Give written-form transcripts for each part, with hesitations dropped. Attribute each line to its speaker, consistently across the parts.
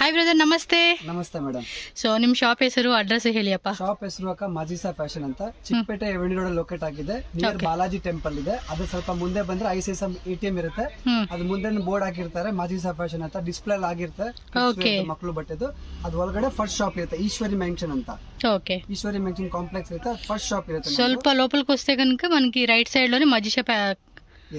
Speaker 1: Hi brother, ನಮಸ್ತೆ.
Speaker 2: ನಮಸ್ತೆ madam.
Speaker 1: So ನಿಮ್ಮ ಶಾಪ್ ಹೆಸರು, ಅಡ್ರೆಸ್ ಹೇಳಿಯಪ್ಪ.
Speaker 2: ಶಾಪ್ ಹೆಸರು ಮಾಜಿಸಾ ಫ್ಯಾಷನ್ ಅಂತ ಚಿಕ್ಕಪೇಟೆ ಎವೆನ್ಯೂ ರೋಡ್ ಲೊಕೇಟ್ ಆಗಿದೆ. ನಿಯರ್ ಬಾಲಾಜಿ ಟೆಂಪಲ್ ಇದೆ. ಅದು ಸ್ವಲ್ಪ ಮುಂದೆ ಬಂದ್ರೆ ICICI ATM ಇರುತ್ತೆ. ಅದು ಮುಂದೆ ಬೋರ್ಡ್ ಹಾಕಿರ್ತಾರೆ ಮಾಜಿಸಾ ಫ್ಯಾಷನ್ ಅಂತ, ಡಿಸ್ಪ್ಲೇ ಆಗಿರುತ್ತೆ ಮಕ್ಕಳು ಬಟ್ಟೆದು. ಅದು ಒಳಗಡೆ ಫಸ್ಟ್ ಶಾಪ್ ಇರುತ್ತೆ, ಈಶ್ವರಿ ಮೆನ್ಷನ್ ಅಂತ.
Speaker 1: ఓకే,
Speaker 2: ఈశ్వరి మెన్షన్ కాంప్లెక్స్ అయితే ఫస్ట్ షాప్ ఇರುತ್ತೆ.
Speaker 1: ಸ್ವಲ್ಪ లోపలికి వస్తే కనుక మనకి రైట్ సైడ్ లోనే మజిషా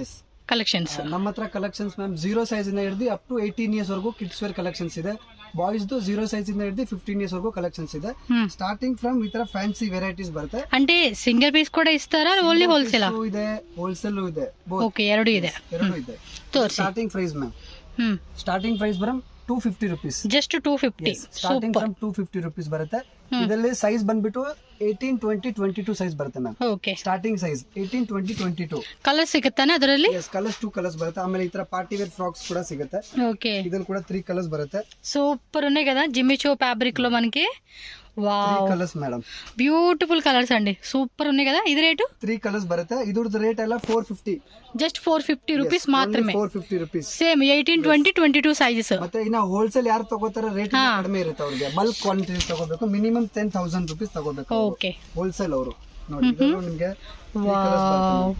Speaker 2: ఎస్
Speaker 1: ಕಲೆಕ್ಷನ್ಸ್.
Speaker 2: ನಮ್ಮ ಹತ್ರ ಕಲೆಕ್ಷನ್ಸ್ ಮ್ಯಾಮ್ 0 ಸೈಜ್ ಇಂದ ಹಿಡಿದು ಅಪ್ ಟು 18 ಇಯರ್ಸ್ ವರೆಗೂ ಕಿಡ್ಸ್ ವೇರ್ ಕಲೆಕ್ಷನ್ಸ್ ಇದೆ. ಬಾಯ್ಸ್ 0 ಸೈಜ್ ಇಂದ ಹಿಡಿದು 15 ಇಯರ್ಸ್ ವರೆಗೂ ಕಲೆಕ್ಷನ್ಸ್ ಇದೆ. ಸ್ಟಾರ್ಟಿಂಗ್ ಫ್ರಮ್ ಈ ತರ ಫ್ಯಾನ್ಸಿ ವೆರೈಟೀಸ್ ಬರುತ್ತೆ.
Speaker 1: అంటే సింగిల్ పీస్ కూడా ఇస్తారా, ఓన్లీ హోల్సేల్?
Speaker 2: ಇದೆ, ಹೋಲ್ಸೇಲ್ ಇದೆ.
Speaker 1: ಓಕೆ, ಎರಡು ಇದೆ.
Speaker 2: Starting price ma'am, starting price ಬರಂ 250 rupees.
Speaker 1: Just 250.
Speaker 2: Starting from 250 rupees ಬರುತ್ತೆ. ಇದರಲ್ಲಿ ಸೈಜ್ ಬಂದ್ಬಿಟ್ಟು 18, 20, 22 ಸೈಜ್ ಬರುತ್ತೆ ma'am.
Speaker 1: Okay,
Speaker 2: starting size 18, 20, 22
Speaker 1: colour ಸಿಗುತ್ತಾನೆ ಅದರಲ್ಲಿ?
Speaker 2: ಕಲರ್ಸ್ 2 ಕಲರ್ಸ್ బರುತ್ತೆ. ಆಮೇಲೆ ಈ ತರ ಪಾರ್ಟಿ ವೇರ್ ఫ్రాక్స్ కూడా ಸಿಗುತ್ತೆ.
Speaker 1: ఓకే,
Speaker 2: ಇದರಲ್ಲಿ కూడా 3 కలర్స్ బರುತ್ತೆ.
Speaker 1: సూపర్ ఉన్నాయి కదా జిమ్మి చో ఫ్యాబ్రిక్ లో మనకి. Wow,
Speaker 2: 3 colours madam,
Speaker 1: beautiful colours అండి, సూపర్ ఉన్నాయి కదా. ఇది రేటు
Speaker 2: 3 కలర్స్ బರುತ್ತೆ. ఇదుర్ది రేట్ ಎಲ್ಲ 450,
Speaker 1: జస్ట్ 450 రూపీస్ మాత్రమే.
Speaker 2: 450 rupees
Speaker 1: సేమ్ 18, 20, 22 సైజెస్.
Speaker 2: ಮತ್ತೆ ಇನ್ನ ಹೋಲ್ಸೇಲ್ ಯಾರು ತಗೋತಾರೆ ರೇಟ್ ಕಡಿಮೆ ಇರುತ್ತೆ. ಅವ್ರಿಗೆ ಬಲ್ಕ್ ಕ್ವಾಂಟಿಟಿ ತಗೋಬೇಕು, ಮಿನಿಮಮ್ 10,000 rupees ತಗೋಬೇಕು.
Speaker 1: ಓಕೆ,
Speaker 2: ಹೋಲ್ಸೇಲ್ ಅವರು ನೋಡಿ. ಇದು ನಿಮಗೆ
Speaker 1: ವಾವ್,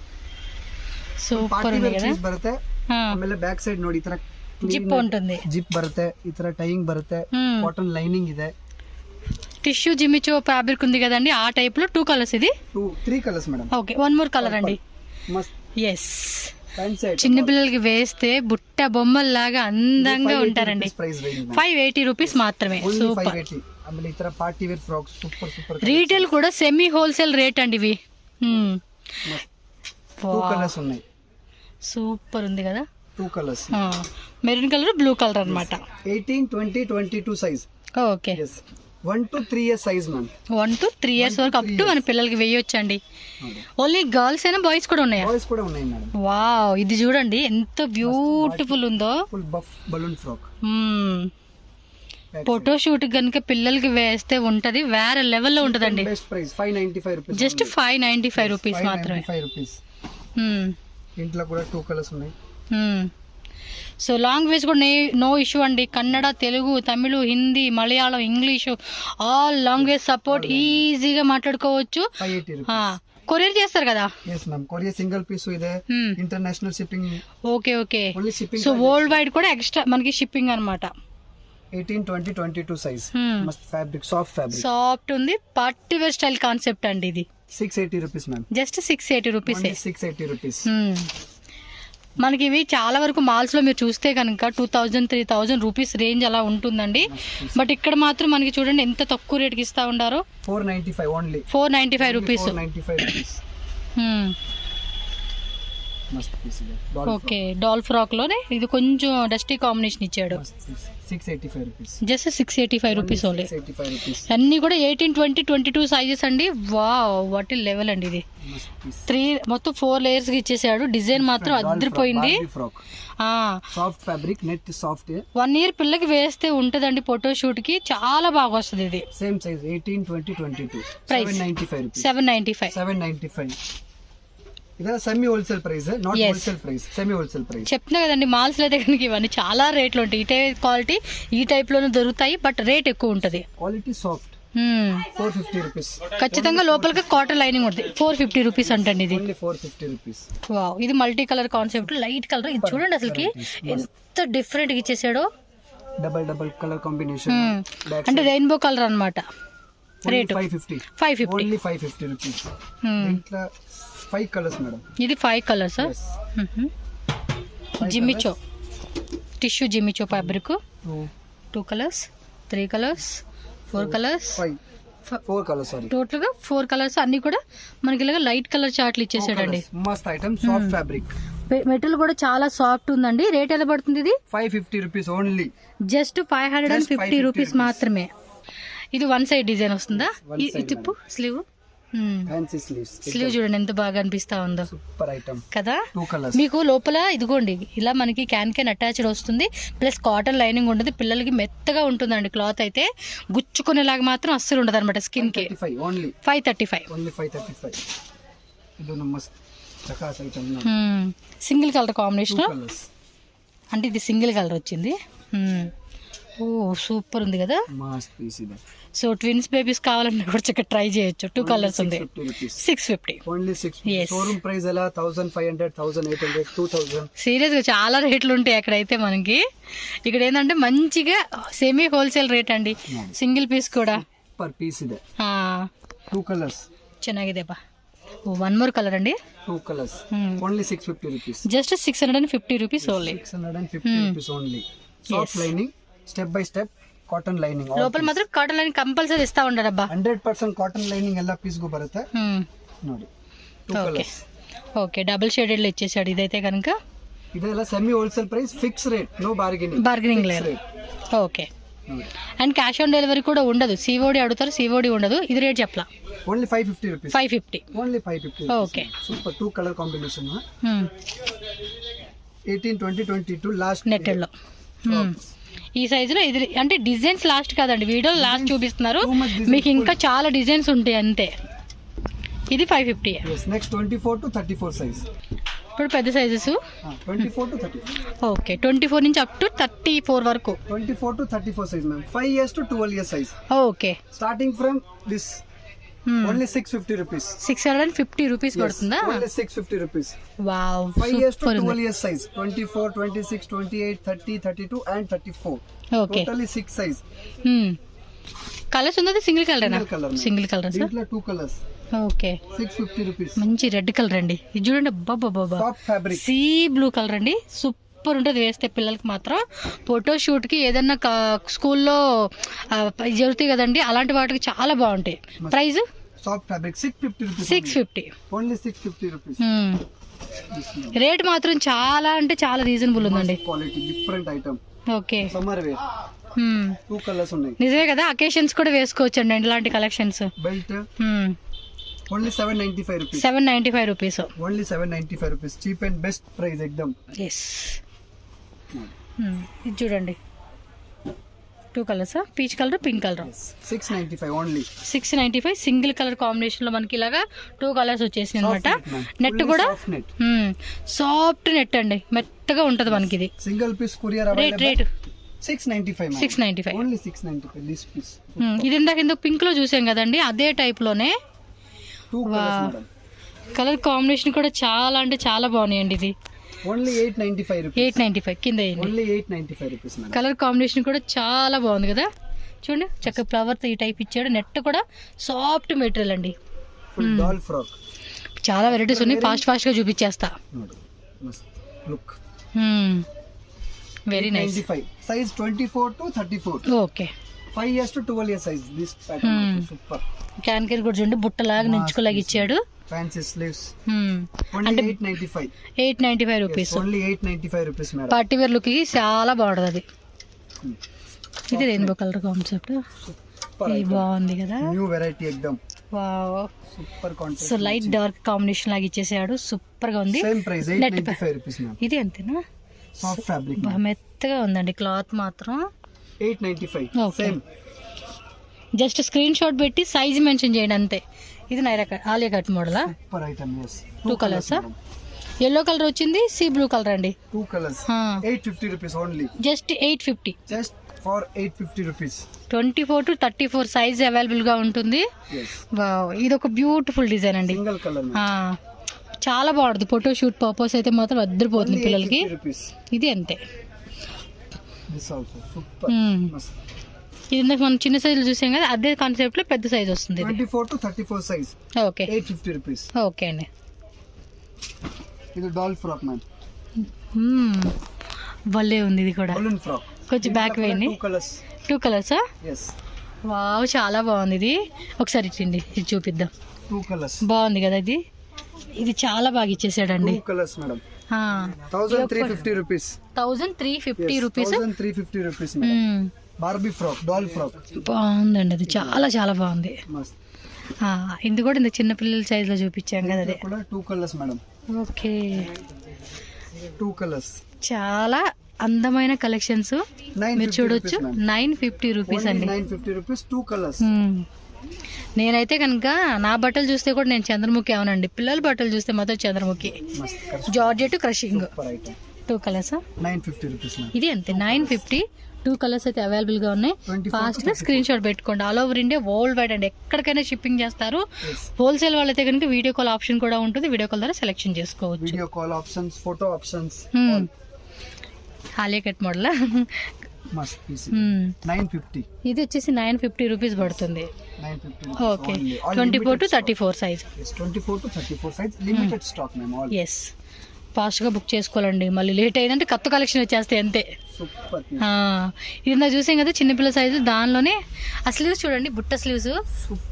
Speaker 1: ಸೂಪರ್ ఉంది కదా.
Speaker 2: ಬರುತ್ತೆ. ಆಮೇಲೆ ಬ್ಯಾಕ್ ಸೈಡ್ ನೋಡಿ ಈ ತರ
Speaker 1: జిప్ ఉంటుంది,
Speaker 2: ಜಿಪ್ ಬರುತ್ತೆ. ಈ ತರ ಟೈಯಿಂಗ್ ಬರುತ್ತೆ. ಕಾಟನ್ ಲೈನಿಂಗ್ ಇದೆ.
Speaker 1: టిష్యూ జిమ్మిచో ఫ్యాబ్రిక్ ఉంది కదండి, ఆ టైప్ లో 2 కలర్స్. ఇది
Speaker 2: 3 colours madam.
Speaker 1: Okay, one more colour అండి.
Speaker 2: మస్త్.
Speaker 1: ఎస్, చిన్న పిల్లలకి వేస్తే బుట్ట బొమ్మల్లాగా అందంగా ఉంటారండి. 580 రూపీస్ మాత్రమే. సూపర్.
Speaker 2: ఆಮೇಲೆ ఈ ತರ party wear frocks super super.
Speaker 1: Retail కూడా సెమీ హోల్సేల్ రేట్ అండి ఇవి.
Speaker 2: 2 కలర్స్ ఉన్నాయి.
Speaker 1: సూపర్ ఉంది కదా.
Speaker 2: 2 colours,
Speaker 1: maroon colour, blue colour అన్నమాట.
Speaker 2: 18, 20, 22 size.
Speaker 1: Okay,
Speaker 2: 1 to 3 years size ma'am.
Speaker 1: 1 to 3 years వరకు అప్ టు మన పిల్లలకి వేయొచ్చండి. ఓన్లీ గర్ల్స్ అయినా బాయ్స్ కూడా ఉన్నాయా?
Speaker 2: బాయ్స్ కూడా ఉన్నాయి మేడం.
Speaker 1: వావ్, ఇది చూడండి ఎంత బ్యూటిఫుల్ ఉందో.
Speaker 2: Full puff balloon frock.
Speaker 1: Photo shoot కనుక పిల్లలకి వేస్తే ఉంటది, వేరే లెవెల్లో ఉంటదండి.
Speaker 2: Best price 595 rupees.
Speaker 1: Just 595 rupees మాత్రమే.
Speaker 2: 595 రూపీస్. ఇంట్లో కూడా 2 కలర్స్ ఉన్నాయి.
Speaker 1: సో లాంగ్వేజ్ కూడా నో ఇష్యూ అండి. Kannada, Telugu, Tamil, Hindi, Malayalam, English, all language support, ఈజీగా మాట్లాడుకోవచ్చు.
Speaker 2: 580 రూపీస్.
Speaker 1: కొరియర్ చేస్తారు కదా?
Speaker 2: yes ma'am, courier single piece ಇದೆ, international shipping.
Speaker 1: Okay okay,
Speaker 2: only shipping.
Speaker 1: So worldwide కూడా ఎక్స్ట్రా మనకి షిప్పింగ్ అన్నమాట.
Speaker 2: 18, 20, 22 సైజ్. మస్త్ ఫ్యాబ్రిక్, సాఫ్ట్ ఫ్యాబ్రిక్,
Speaker 1: సాఫ్ట్ ఉంది. పార్టీ వేర్ స్టైల్ కాన్సెప్ట్ అండి ఇది.
Speaker 2: 680 rupees ma'am.
Speaker 1: Just 680 rupees.
Speaker 2: 680 rupees.
Speaker 1: మనకి ఇవి చాలా వరకు మాల్స్ లో మీరు చూస్తే కనుక 2000, 3000 రూపీస్ రేంజ్ అలా ఉంటుందండి. బట్ ఇక్కడ మాత్రం మనకి చూడండి ఎంత తక్కువ రేట్కి ఇస్తా ఉండారో.
Speaker 2: 495 ఓన్లీ.
Speaker 1: 495 రూపీస్.
Speaker 2: 495 రూపీస్. మస్త్ పీస్ ఇది.
Speaker 1: ఓకే, డాల్ ఫ్రాక్ లోనే ఇది కొంచెం డస్టీ కాంబినేషన్ ఇచ్చాడు.
Speaker 2: 685 rupees.
Speaker 1: Just 685 rupees only.
Speaker 2: 685 rupees.
Speaker 1: అన్ని కూడా 18, 20, 22 సైజెస్ అండి. వావ్, వాట్ లెవెల్ అండి ఇది. 3 మొత్తం 4 లేయర్స్ కి ఇచ్చేసాడు. డిజైన్ మాత్రం అదిరిపోయింది.
Speaker 2: Soft fabric, net soft.
Speaker 1: 1 year పిల్లకి వేస్తే ఉంటదండి ఫోటో షూట్ కి, చాలా బాగా వస్తుంది ఇది.
Speaker 2: Same size 18, 20, 22.
Speaker 1: Price
Speaker 2: 795 rupees.
Speaker 1: 795.
Speaker 2: 795. ఇది semi wholesale price, not wholesale price, semi wholesale price.
Speaker 1: చెప్తున్నా కదండి, మాల్స్ లో అయితే కనుక ఇవన్నీ చాలా రేట్లు ఉంటాయి. ఈ క్వాలిటీ ఈ టైప్ లోనే దొరుకుతాయి, బట్ రేట్ ఎక్కువ ఉంటది.
Speaker 2: Quality soft. 450 రూపీస్.
Speaker 1: ఖచ్చితంగా లోపలికి కాటన్ లైనింగ్ ఉంటుంది. 450 రూపీస్ అంటండి ఇది.
Speaker 2: 450 రూపీస్.
Speaker 1: వావ్, ఇది multi colour concept, light colour. ఇది చూడండి అసలుకి ఎంత డిఫరెంట్ గా ఇచ్చేసాడో.
Speaker 2: డబల్ కలర్ కాంబినేషన్,
Speaker 1: అంటే రెయిన్బో కలర్ అన్నమాట. రేట్
Speaker 2: 550. Only 550 rupees. ఇంట్లో 5 కలర్స్ మేడం.
Speaker 1: ఇది 5 colours. Jimmy Choo tissue Jimmy Choo fabric. 2 colours, 3 colours, 4 colours,
Speaker 2: 4 colours. Sorry,
Speaker 1: total గా 4 కలర్స్. అన్ని కూడా మనకి ఇలాగా లైట్ కలర్ చార్ట్లు ఇచ్చేసాడండి.
Speaker 2: మస్త్ ఐటమ్, సాఫ్ట్ ఫ్యాబ్రిక్.
Speaker 1: మెటీరియల్ కూడా చాలా సాఫ్ట్ ఉందండి. రేట్ ఎలా పడుతుంది ఇది?
Speaker 2: 550 రూపీస్ ఓన్లీ.
Speaker 1: జస్ట్ 550 రూపీస్ మాత్రమే. ఇది 1 సైడ్ డిజైన్ వస్తుందా? ఈ తిప్పు స్లీవ్.
Speaker 2: Fancy sleeves.
Speaker 1: స్లీవ్ చూడండి ఎంత బాగా అనిపిస్తా ఉందో.
Speaker 2: సూపర్ ఐటమ్
Speaker 1: కదా.
Speaker 2: 2 కలర్స్.
Speaker 1: మీకు లోపల ఇదిగోండి ఇలా మనకి క్యాన్ అటాచ్డ్ వస్తుంది, ప్లస్ కాటన్ లైనింగ్ ఉంటుంది. పిల్లలకి మెత్తగా ఉంటుందండి క్లాత్ అయితే, గుచ్చుకునేలాగా మాత్రం అస్సలు ఉండదు అనమాట స్కిన్ కి. 535.
Speaker 2: ఓన్లీ 535. ఇది మస్త్ చకాస్ ఐటమ్.
Speaker 1: సింగిల్ కలర్ కాంబినేషన్ అంటే ఇది సింగిల్ కలర్ వచ్చింది. ఓ సూపర్ ఉంది కదా.
Speaker 2: మస్త్ పీస్ ಇದೆ.
Speaker 1: సో ట్విన్స్ బేబీస్ కావాలన్నా కూడా చక్కగా ట్రై చేయొచ్చు. 2 కలర్స్ ఉంది. 650
Speaker 2: ఓన్లీ 650. షోరూమ్ ప్రైస్ ఎలా 1500, 1800, 2000.
Speaker 1: సీరియస్ గా చాలా రేట్లు ఉంటాయి అక్కడైతే మనకి. ఇక్కడ ఏంటంటే మంచిగా సెమీ హోల్సేల్ రేట్ అండి. సింగిల్ పీస్ కూడా
Speaker 2: పర్ పీస్ ಇದೆ. 2 కలర్స్
Speaker 1: ಚೆನ್ನಾಗಿದೆ ಬಾ. ఓ వన్ మోర్ కలర్ అండి.
Speaker 2: 2 colours only 650 rupees.
Speaker 1: Just 650 rupees only.
Speaker 2: 650 rupees only. Soft lining, step by step cotton lining.
Speaker 1: లోపల మాత్రం కాటన్ లైనింగ్ కంపల్సరీ ఇస్తా ఉండరబ్బా.
Speaker 2: 100% ಕಾಟನ್ ಲೈನಿಂಗ್ ಎಲ್ಲ ಪೀಸ್ಗೂ ಬರುತ್ತೆ ನೋಡಿ. 2 ಕಲರ್ಸ್.
Speaker 1: ఓకే డబుల్ షేడెడ్ లో ఇచ్చేసాడు ఇదైతే కనుక.
Speaker 2: ಇದೆಲ್ಲ semi wholesale price, fix rate, no
Speaker 1: bargaining లేదు. Okay. And cash on delivery కూడా ఉండదు. సిఓడి అడుగుతారు, సిఓడి ఉండదు. ఇది రేట్ చెప్పలా.
Speaker 2: Only 550 rupees.
Speaker 1: 550
Speaker 2: only 550.
Speaker 1: Okay
Speaker 2: super. 2 colour combination. 18, 20, 22 last
Speaker 1: netted లో. ఈ సైజులో ఇది అంటే డిజైన్స్ లాస్ట్ కాదండి, వీడియోలో లాస్ట్ చూపిస్తున్నారు. మీకు ఇంకా చాలా డిజైన్స్ ఉంటాయి అంతే. ఇది 550.
Speaker 2: Next 24 to 34 size.
Speaker 1: ఇప్పుడు పెద్ద సైజెస్
Speaker 2: 24 to 34.
Speaker 1: ఓకే 24 నుంచి అప్ టు 34 వరకు.
Speaker 2: 24 to 34 size ma'am. 5 years to 12 years size.
Speaker 1: Okay.
Speaker 2: Starting from this only 650 rupees.
Speaker 1: 650 rupees పడుతుందా?
Speaker 2: Only 650 rupees.
Speaker 1: Wow.
Speaker 2: 5 years to 12 years size. 24, 26, 28, 30, 32 and 34.
Speaker 1: Okay.
Speaker 2: Totally 6 size.
Speaker 1: Colours ఉన్నది single colour. Single colour
Speaker 2: దీంట్లో 2 colours.
Speaker 1: Okay.
Speaker 2: 650 rupees.
Speaker 1: మంచి red colour అండి. ఇది చూడండి. బాబా
Speaker 2: soft fabric.
Speaker 1: Sea blue colour అండి. Super ఉంటుంది వేస్తే పిల్లలకి మాత్రం. ఫోటో షూట్ కి ఏదన్నా స్కూల్లో జరుగుతాయి కదండి, అలాంటి వాటికి చాలా బాగుంటాయి. Price
Speaker 2: soft fabric 650 rupees.
Speaker 1: 650
Speaker 2: only 650 rupees.
Speaker 1: Rate మాత్రం చాలా అంటే చాలా రీజనబుల్ ఉందండి.
Speaker 2: Quality different item.
Speaker 1: Okay.
Speaker 2: Summer wear. 2 colours ఉన్నాయి.
Speaker 1: నిజమే కదా, అకేషన్స్ కూడా వేసుకోవచ్చు అండి ఇలాంటి collections.
Speaker 2: Belt only 795 rupees.
Speaker 1: 795 rupees.
Speaker 2: Only 795 rupees. Cheap and best price ఎక్దమ్.
Speaker 1: ఎస్. ఇది చూడండి. 2 colours, peach colour, pink colour.
Speaker 2: 695 only.
Speaker 1: 695 single colour combination లో మనకి ఇలాగా 2 కలర్స్ వచ్చేసినాయి అనమాట. నెట్ కూడా సాఫ్ట్ నెట్ అండి, మెత్తగా ఉంటది మనకి. ఇది
Speaker 2: single piece courier
Speaker 1: rate
Speaker 2: 695.
Speaker 1: 695
Speaker 2: only 695 this piece.
Speaker 1: ఇది ఇందాక పింక్ లో చూసాం కదండి, అదే టైప్ లోనే
Speaker 2: 2 కలర్స్ మేడం.
Speaker 1: కలర్ కాంబినేషన్ కూడా చాలా అంటే చాలా బాగున్నాయండి. ఇది
Speaker 2: ఓన్లీ 895 రూపీస్.
Speaker 1: 895 కింద.
Speaker 2: Only 895 rupees madam.
Speaker 1: Colour combination కూడా చాలా బాగుంది కదా. చూడండి చక్కగా ఫ్లవర్ తో ఈ టైప్ ఇచ్చాడు. నెట్ కూడా సాఫ్ట్ మెటీరియల్ అండి.
Speaker 2: Full doll frock.
Speaker 1: చాలా వెరైటీస్ ఉన్నాయి. ఫాస్ట్ గా చూపించేస్తా.
Speaker 2: Look
Speaker 1: very nice.
Speaker 2: Size 24 to 34.
Speaker 1: Okay.
Speaker 2: 5 years to 12 years size. This pattern super.
Speaker 1: క్యాన్కేర్ కూడా చూడండి, బుట్టలాగా నించుకోలాగా ఇచ్చాడు.
Speaker 2: Fancy sleeves. Only 895.
Speaker 1: 895 rupees.
Speaker 2: Only 895 rupees madam.
Speaker 1: Party wear look కి చాలా బాగుంటది అది. ఇది రెయిన్బో కలర్ కాన్సెప్ట్. ఇది బాగుంది కదా.
Speaker 2: న్యూ వెరైటీ ఎక్దమ్.
Speaker 1: Wow
Speaker 2: super contrast.
Speaker 1: So light dark combination లాగా ఇచ్చేసాడు. సూపర్ గా ఉంది.
Speaker 2: Same price 895 rupees madam.
Speaker 1: ఇది అంతేనా?
Speaker 2: Soft fabric.
Speaker 1: మెత్తగా ఉందండి క్లాత్ మాత్రం.
Speaker 2: 895 సేమ్.
Speaker 1: జస్ట్ స్క్రీన్ షాట్ పెట్టి సైజ్ మెన్షన్ చేయండి అంతే. ఇది ఆలియా కట్ మోడలా?
Speaker 2: Super item. yes.
Speaker 1: 2 colours. yellow colour వచ్చింది, సీ బ్లూ కలర్ అండి.
Speaker 2: 2 colours. 850 rupees only.
Speaker 1: Just 850.
Speaker 2: Just for 850 rupees.
Speaker 1: 24 to 34 size available గా ఉంటుంది. వావ్ ఇది ఒక బ్యూటిఫుల్ డిజైన్ అండి.
Speaker 2: Single colour.
Speaker 1: చాలా బాగుంటుంది. ఫోటో షూట్ పర్పస్ అయితే మాత్రం అద్దరిపోతుంది పిల్లలకి. ఇది అంతే. ఇది మనం చిన్న సైజులు చూసాం కదా, అదే కాన్సెప్ట్ లో పెద్ద సైజ్ వస్తుంది.
Speaker 2: 24 to 34 size.
Speaker 1: Okay.
Speaker 2: 850 rupees.
Speaker 1: Okay అండి.
Speaker 2: ఇది డాల్ ఫ్రాక్ మ్యామ్.
Speaker 1: భలే ఉంది ఇది కూడా.
Speaker 2: Balloon frock.
Speaker 1: కొంచెం బ్యాక్ వేయండి. 2 కలర్స్.
Speaker 2: yes.
Speaker 1: వావ్ చాలా బాగుంది ఇది. ఒకసారి ఇచ్చిండి, ఇది చూపిద్దాం.
Speaker 2: 2 కలర్స్.
Speaker 1: బాగుంది కదా ఇది. ఇది చాలా బాగా ఇచ్చేసాడండి.
Speaker 2: 2 colours madam. 1350 rupees.
Speaker 1: 1350 rupees.
Speaker 2: 1350 rupees madam. Barbie frock, doll frock.
Speaker 1: బాగుందండి అది, చాలా చాలా బాగుంది. ఇది కూడా ఇంత చిన్న పిల్లల సైజ్ లో చూపించాం కదా. అదే
Speaker 2: 2 కలర్స్ మేడం.
Speaker 1: ఓకే.
Speaker 2: 2 కలర్స్.
Speaker 1: చాలా అందమైన కలెక్షన్స్ మీరు చూడొచ్చు. 950 రూపీస్ అండి.
Speaker 2: 950 రూపీస్. 2 కలర్స్.
Speaker 1: నేనైతే కనుక నా బట్టలు చూస్తే కూడా నేను చంద్రముఖి అవునండి. పిల్లల బట్టలు చూస్తే మాత్రం Chandramukhi. Georgette crushing. 2 colours.
Speaker 2: 950 rupees.
Speaker 1: ఇది అంతే 950. 2 కలర్స్ అయితే అవైలబుల్ గా ఉన్నాయి.
Speaker 2: 24
Speaker 1: ఫాస్ట్ గా స్క్రీన్ షాట్ పెట్టుకోండి. All over India world wide అండి, ఎక్కడికైనా షిప్పింగ్ చేస్తారు. హోల్సేల్ వాళ్ళైతే కనుక వీడియో కాల్ ఆప్షన్ కూడా ఉంటుంది, వీడియో కాల్ ద్వారా సెలెక్షన్ చేసుకోవచ్చు.
Speaker 2: Video call options, photo options.
Speaker 1: Alia cut model
Speaker 2: మస్త్ పీస్ 950.
Speaker 1: ఇది వచ్చేసి 950 రూపీస్ పడుతుంది.
Speaker 2: 950.
Speaker 1: Okay 24 to 34 size.
Speaker 2: 24 to 34 size limited stock మేము ఆల్.
Speaker 1: ఎస్, ఫాస్ట్ గా బుక్ చేసుకోవాలండి, మళ్ళీ లేట్ అయిందంటే కొత్త కలెక్షన్ వచ్చేస్తాయి అంతే.
Speaker 2: సూపర్.
Speaker 1: ఇది నా చూసాం కదా చిన్నపిల్ల సైజు, దానిలోనే ఆ స్లీవ్స్ చూడండి, బుట్ట స్లీవ్స్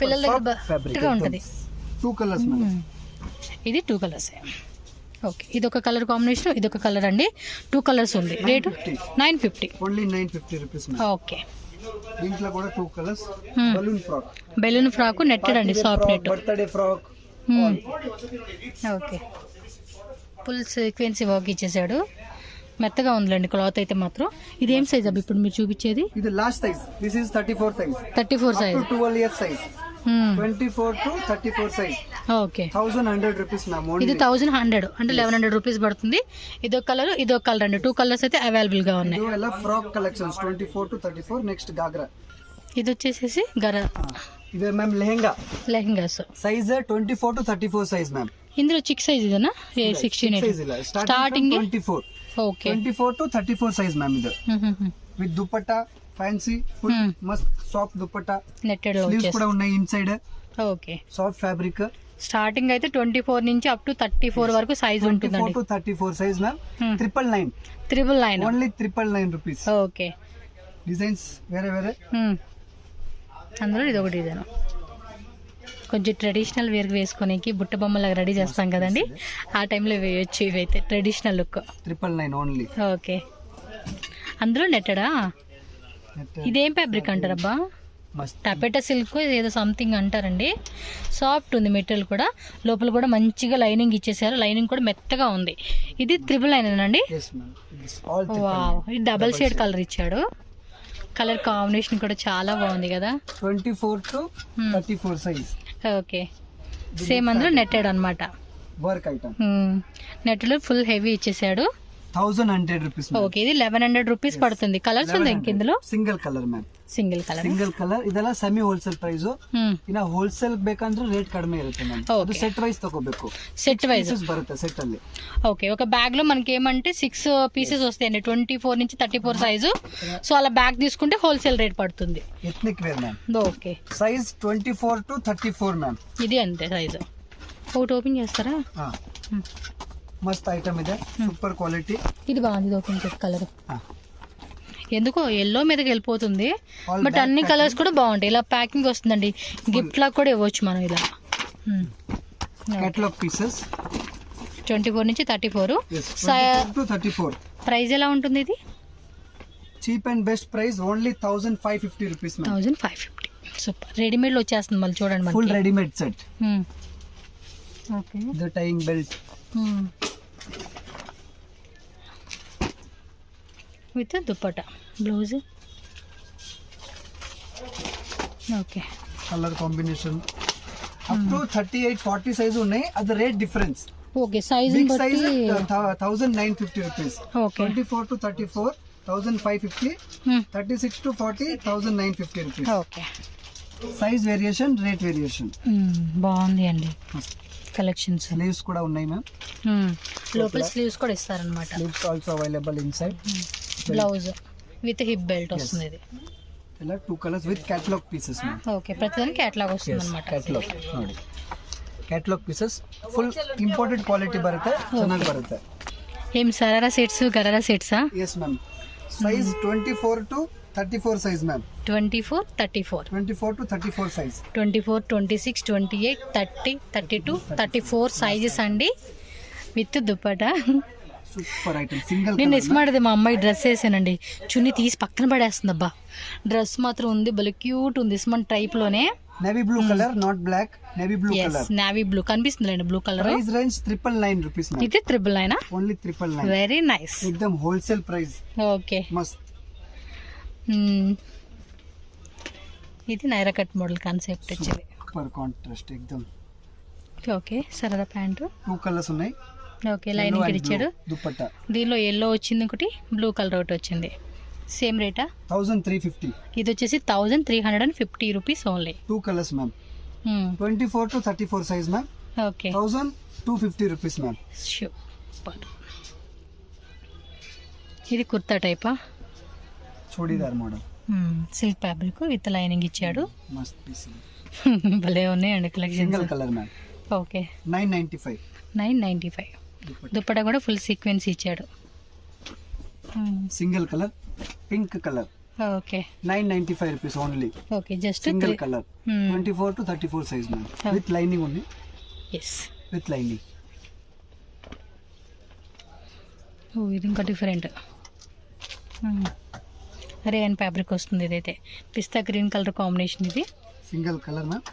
Speaker 1: పిల్లల దగ్గర ఉంటుంది.
Speaker 2: 2 కలర్స్ మేడం.
Speaker 1: ఇది 2 కలర్స్. ఓకే, ఇది ఒక కలర్ కాంబినేషన్, ఇది ఒక కలర్ అండి. 2 కలర్స్ ఉంది. రేటు 950.
Speaker 2: Only 950 rupees.
Speaker 1: ఓకే,
Speaker 2: దీంట్లో కూడా 2 colours. Balloon frock,
Speaker 1: balloon frock netted అండి, soft net.
Speaker 2: Birthday frock.
Speaker 1: Okay, full సీక్వెన్సీ వర్క్ ఇచ్చేసాడు, మెత్తగా ఉందిలేండి క్లాత్ అయితే మాత్రం. ఇది ఏం సైజ్ అబ్బా ఇప్పుడు మీరు చూపించేది?
Speaker 2: ఇది last size. This is 34 size.
Speaker 1: 34 size.
Speaker 2: 12 years size. 24 to 34 size.
Speaker 1: Okay,
Speaker 2: 1100 rupees ma'am.
Speaker 1: ఇది 1100 అంటే 1100 రూపీస్ పడుతుంది. ఇదొక కలర్, ఇదొక కలర్ అండి. 2 కలర్స్ అయితే అవైలబుల్ గా ఉన్నాయి.
Speaker 2: ఇలా frock collections 24 to 34. Next ghagra.
Speaker 1: ఇది వచ్చేసి
Speaker 2: ఇది ma'am lehenga.
Speaker 1: Lehengas
Speaker 2: size 24 to 34 size ma'am.
Speaker 1: ఇందులో చిక్ సైజ్ ఇదేనా? 16 starting.
Speaker 2: 24.
Speaker 1: Okay,
Speaker 2: 24 to 34 size ma'am. ఇది విత్ దుపట్టా, ఫ్యాన్సీ ఫుల్ మస్త్ సాఫ్ట్ దుపట్టా.
Speaker 1: నెట్టెడ్ లో
Speaker 2: స్లీవ్స్ కూడా ఉన్నాయి inside.
Speaker 1: Okay,
Speaker 2: soft fabric.
Speaker 1: Starting అయితే 24 నుంచి అప్ టు 34 వరకు సైజ్ ఉంటుందండి.
Speaker 2: 24 to 34 size ma'am. 999.
Speaker 1: 999
Speaker 2: only 999 rupees.
Speaker 1: Okay,
Speaker 2: designs వేరే వేరే.
Speaker 1: అందులో ఇది ఒక డిజైన్, కొంచెం ట్రెడిషనల్ వేర్ వేసుకునేకి బుట్ట బొమ్మలాగా రెడీ చేస్తాం కదండి, ఆ టైంలో వేయొచ్చు. ఇవైతే ట్రెడిషనల్ లుక్.
Speaker 2: 999 ఓన్లీ.
Speaker 1: ఓకే, అందులో నెట్టడా. ఇదేం ఫ్యాబ్రిక్ అంటారబ్బా? టపెటా సిల్క్ ఏదో సంథింగ్ అంటారండి. సాఫ్ట్ ఉంది మెటీరియల్ కూడా, లోపల కూడా మంచిగా లైనింగ్ ఇచ్చేసారు, లైనింగ్ కూడా మెత్తగా ఉంది. ఇది 999 అండి. వావ్, ఇది డబల్ షేడ్ కలర్ ఇచ్చాడు. కలర్ కాంబినేషన్ కూడా చాలా బాగుంది కదా.
Speaker 2: 24 to 34 సైజ్.
Speaker 1: ఓకే, సేమ్ అందులో నెట్టెడ్ అన్నమాట.
Speaker 2: Work item.
Speaker 1: నెట్ లో ఫుల్ హెవీ ఇచ్చేసాడు.
Speaker 2: 1100 రూపీస్.
Speaker 1: ఓకే, ఇది 1100 రూపీస్ పడుతుంది. కలర్స్ ఉంది ఇందులో?
Speaker 2: Single colour ma'am.
Speaker 1: Single colour.
Speaker 2: ಇದೆಲ್ಲ ಸೆಮಿ ಹೋಲ್ಸೇಲ್ ಪ್ರೈಸ್. ಇನ್ನ ಹೋಲ್ಸೇಲ್ ಬೇಕಂದ್ರೆ ರೇಟ್ ಕಡಿಮೆ ಇರುತ್ತೆ ಮ್ಯಾಮ್. ಅದು ಸೆಟ್ ವೈಸ್ ತಗೋಬೇಕು.
Speaker 1: ಸೆಟ್ ವೈಸ್
Speaker 2: ಬರುತ್ತೆ ಸೆಟ್ ಅಲ್ಲಿ.
Speaker 1: ఓకే, ఒక బ్యాగ్ లో మనకి ఏమంటే 6 పీసెస్ వస్తాయండి, 24 నుంచి 34 సైజు. సో అలా బ్యాగ్ తీసుకుంటే హోల్సేల్ రేట్ పడుతుంది.
Speaker 2: Ethnic wear ma'am.
Speaker 1: Okay,
Speaker 2: size 24 to 34 ma'am.
Speaker 1: ఇది అంతే సైజు. ఒకటి ఓపెన్ చేస్తారా?
Speaker 2: మస్త్ ఐటమ్ ಇದೆ, సూపర్ క్వాలిటీ.
Speaker 1: ఇది బాగుంది, ఇది ఓపెన్ చేసి కలర్ ఎందుకో ఎల్లో మీదకి వెళ్ళిపోతుంది, బట్ అన్ని కలర్స్ కూడా బాగుంటాయి. ఇలా ప్యాకింగ్ వస్తుందండి, గిఫ్ట్ లా కూడా ఇవ్వచ్చు మనం ఇలా.
Speaker 2: కేటలాగ్ పీసెస్
Speaker 1: 24 నుంచి 34. ప్రైస్ ఎలా ఉంటుంది ఇది?
Speaker 2: Cheap and best price only 1550 rupees.
Speaker 1: 1550. Super. Readymade లో వచ్చేస్తుంది మళ్ళీ చూడండి,
Speaker 2: full readymade set.
Speaker 1: Okay,
Speaker 2: the tying belt
Speaker 1: with dupatta blouse. Okay,
Speaker 2: colour combination up to 38-40 size ఉన్నాయి. అది rate difference.
Speaker 1: Okay, size
Speaker 2: big size 1950 rupees.
Speaker 1: Okay,
Speaker 2: 24 to 34 1550. 36 to 40 1950 rupees.
Speaker 1: Okay,
Speaker 2: size variation, rate variation.
Speaker 1: బాగుంది అండి collections.
Speaker 2: Sleeves కూడా ఉన్నాయి ma'am.
Speaker 1: లోపల sleeves కూడా ఇస్తారనమాట.
Speaker 2: Sleeves also available inside.
Speaker 1: Blouse with hip belt వస్తుంది. ఇది
Speaker 2: ఇలా 2 colours with catalogue pieces ma'am.
Speaker 1: Okay, ప్రతిదానికి కేటలాగ్ వస్తుంది అనమాట.
Speaker 2: కేటలాగ్ ನೋಡಿ, catalogue pieces full imported quality ಬರುತ್ತೆ, ಚೆನ್ನಾಗಿ ಬರುತ್ತೆ.
Speaker 1: ఏం సరారా సెట్స్, గరారా సెట్సా?
Speaker 2: yes ma'am. Size 24 to 34 size ma'am.
Speaker 1: 24 34
Speaker 2: 24 to 34 size.
Speaker 1: 24 26 28 30 32 34 sizes అండి, with dupatta.
Speaker 2: Super item. Single
Speaker 1: నేను మిస్ ಮಾಡಿದೆ, మా అమ్మాయి డ్రెస్ వేసానండి, చున్నీ తీసి పక్కన పడేస్తుంది. అబ్బా, డ్రెస్ మాత్రం ఉంది, భలే క్యూట్ ఉంది. ఇస్మాన్ టైప్ లోనే
Speaker 2: navy blue colour, not black, navy blue colour.
Speaker 1: Navy blue కనిపిస్తుంది blue colour.
Speaker 2: Price range 999 rupees.
Speaker 1: ఇది 999.
Speaker 2: ఓన్లీ 999.
Speaker 1: Very nice.
Speaker 2: एकदम होलसेल ప్రైస్.
Speaker 1: ఓకే,
Speaker 2: మస్త్.
Speaker 1: ఇది నైరా కట్ మోడల్ కాన్సెప్ట్ వచ్చింది.
Speaker 2: సూపర్ కాంట్రాస్ట్ एकदम.
Speaker 1: ఓకే, సరదా ప్యాంట్
Speaker 2: 2 కలర్స్ ఉన్నాయి.
Speaker 1: ఓకే, లైనింగ్ ఇచ్చాడు.
Speaker 2: దుపట్టా
Speaker 1: దీనిలో ఎల్లో వచ్చింది, ఒకటి బ్లూ కలర్ ఒకటి వచ్చింది. సేమ్ రేటా?
Speaker 2: 1350.
Speaker 1: ఇది వచ్చేసి 1350 rupees only.
Speaker 2: 2 colours ma'am. 24 to 34 size ma'am.
Speaker 1: Okay.
Speaker 2: 1250 rupees ma'am.
Speaker 1: Super. ఇది కుర్తా టైపా?
Speaker 2: Churidar model.
Speaker 1: Silk fabric with lining ఇచ్చాడు.
Speaker 2: మస్త్ పీస్.
Speaker 1: భలే ఉన్నాయండి collection.
Speaker 2: Single colour ma'am.
Speaker 1: Okay.
Speaker 2: 995.
Speaker 1: 995. Dupatta కూడా ఫుల్ సీక్వెన్స్ ఇచ్చాడు.
Speaker 2: Single colour pink colour.
Speaker 1: Okay.
Speaker 2: 995 rupees only.
Speaker 1: Okay. Just
Speaker 2: single colour. 24 to 34 size ma'am. With lining ఉంది.
Speaker 1: Yes,
Speaker 2: with lining.
Speaker 1: ఓ ఇది ఇంకా డిఫరెంట్. రేయన్ ఫ్యాబ్రిక్ వస్తుంది. ఇదైతే పిస్తా గ్రీన్ కలర్ కాంబినేషన్. ఇది
Speaker 2: single colour ma'am.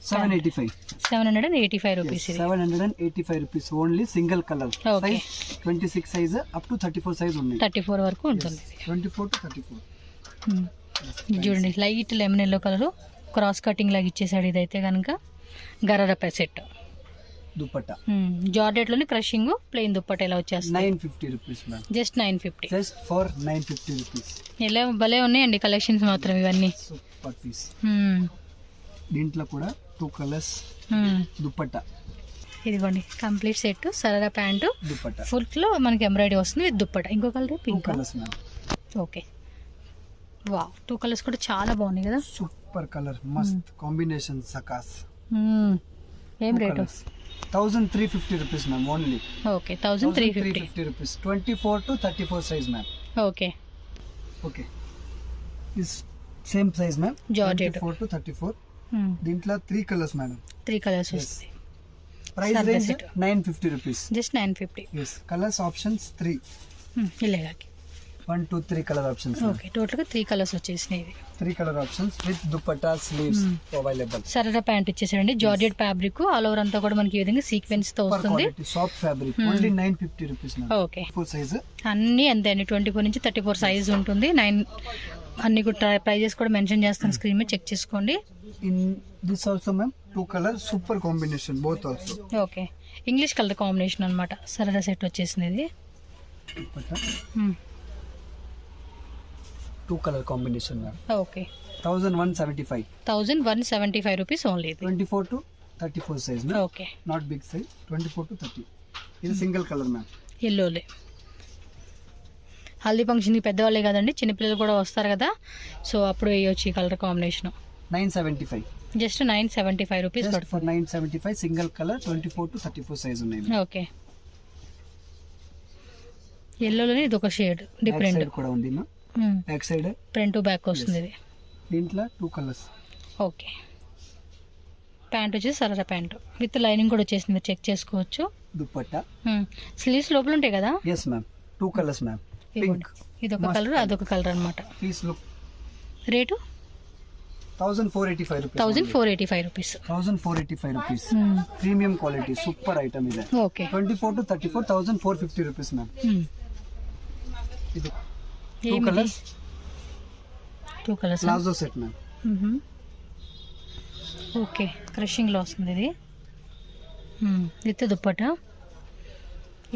Speaker 2: 785.
Speaker 1: 785 rupees. ఇది
Speaker 2: 785 rupees only. Single colour.
Speaker 1: Okay.
Speaker 2: 26 size up to 34 size ఉంది.
Speaker 1: 34 వరకు ఉంటుంది.
Speaker 2: 24 to 34.
Speaker 1: ఇది చూడండి light lemon yellow colour cross cutting లాగా ఇచ్చేసాడు. ఇదైతే కనుక గరారా సెట్.
Speaker 2: దుపట్టా
Speaker 1: జార్జెట్ లోని క్రషింగ్ ప్లెయిన్ దుపట్టా ఇలా వచ్చేస్తుంది.
Speaker 2: 950 rupees ma'am.
Speaker 1: Just 950.
Speaker 2: Just for 950 rupees.
Speaker 1: ఇలా భలే ఉన్నాయండి కలెక్షన్స్ మాత్రం ఇవన్నీ.
Speaker 2: Super piece. దీంట్లో కూడా 2 కలర్స్. దుపట్టా
Speaker 1: ఇదిగోండి complete set. Sharara pant
Speaker 2: dupatta
Speaker 1: full లో మనకి ఎంబ్రాయిడరీ వస్తుంది విత్ దుపట్టా. ఇంకో colour
Speaker 2: 2
Speaker 1: pink.
Speaker 2: Colours ma'am.
Speaker 1: Okay. Wow, 2 colours కూడా చాలా బాగున్నాయి కదా.
Speaker 2: Super colour. మస్త్ కాంబినేషన్. సకాస్.
Speaker 1: ఏం rate?
Speaker 2: 1350 rupees ma'am only.
Speaker 1: Okay. 1350
Speaker 2: rupees. 24 to 34 size ma'am.
Speaker 1: Okay.
Speaker 2: Okay. Is same size ma'am.
Speaker 1: Georgette
Speaker 2: 24 to 34. దీంట్లో 3 కలర్స్ మేడం.
Speaker 1: 3 కలర్స్ వస్తాయి.
Speaker 2: Price range 950 rupees.
Speaker 1: Just 950.
Speaker 2: yes colours options 3.
Speaker 1: ఇలాగే
Speaker 2: 1 2 3 కలర్ ఆప్షన్స్.
Speaker 1: ఓకే. టోటల్ గా 3 colours వచ్చేసినాయి. ఇవి
Speaker 2: 3 colour options with dupatta sleeves available.
Speaker 1: Sharara pant ఇచ్చేసారండి. Georgette fabric all over అంతా కూడా మనకి ఈ విధంగా సీక్వెన్స్ తో వస్తుంది.
Speaker 2: Soft fabric only 950 rupees madam.
Speaker 1: Okay.
Speaker 2: 4 size
Speaker 1: అన్ని అంతే అండి. 24 నుంచి 34 సైజ్ ఉంటుంది. 9 అన్ని కూడా ప్రైజెస్ కూడా మెన్షన్ చేస్తాను స్క్రీన్ మీద, చెక్ చేసుకోండి.
Speaker 2: In this also ma'am 2 colour super combination both also.
Speaker 1: Okay. English colour combination అన్నమాట. సరారా సెట్ వచ్చేసింది ఇది.
Speaker 2: 2 colour combination ma'am.
Speaker 1: Okay.
Speaker 2: 1175.
Speaker 1: 1175 rupees only.
Speaker 2: 24 to 34 size ma'am.
Speaker 1: Okay.
Speaker 2: Not big size. 24 to 30. ఇది single colour ma'am.
Speaker 1: ఎల్లోలే. హల్దీ ఫంక్షన్కి పెద్దవాళ్ళే కదండి, చిన్నపిల్లలు కూడా వస్తారు కదా, సో అప్పుడు వేయొచ్చు ఈ colour combination.
Speaker 2: 975.
Speaker 1: Just 975 rupees
Speaker 2: for 975 single colour. 24 to 34 size ఉన్నాయి.
Speaker 1: ఓకే. ఎల్లోలోనే ఇది ఒక షేడ్ డిఫరెంట్
Speaker 2: కూడా ఉంది. Back side
Speaker 1: front to back వస్తుంది ఇది.
Speaker 2: దీంట్లో 2 కలర్స్.
Speaker 1: ఓకే. ప్యాంట్ వచ్చేసి సరారా ప్యాంట్ విత్ లైనింగ్ కూడా వచ్చేసింది, చెక్ చేసుకోవచ్చు.
Speaker 2: దుపట్టా
Speaker 1: స్లీవ్స్ లోపల ఉంటాయి కదా.
Speaker 2: yes ma'am. 2 colours ma'am. Pink.
Speaker 1: ఇదొక కలర్ అదొక కలర్ అన్నమాట.
Speaker 2: Please look.
Speaker 1: Rate
Speaker 2: 1485 rupees.
Speaker 1: 1485 rupees.
Speaker 2: 1485 rupees. Premium quality super item ఇది.
Speaker 1: ఓకే.
Speaker 2: 24 to 34 1450 rupees ma'am. ఇది 2 colours.
Speaker 1: 2 colours
Speaker 2: palazzo set ma'am.
Speaker 1: Okay. Crushing లో వస్తుంది ఇది విత్ దుప్పట్టా.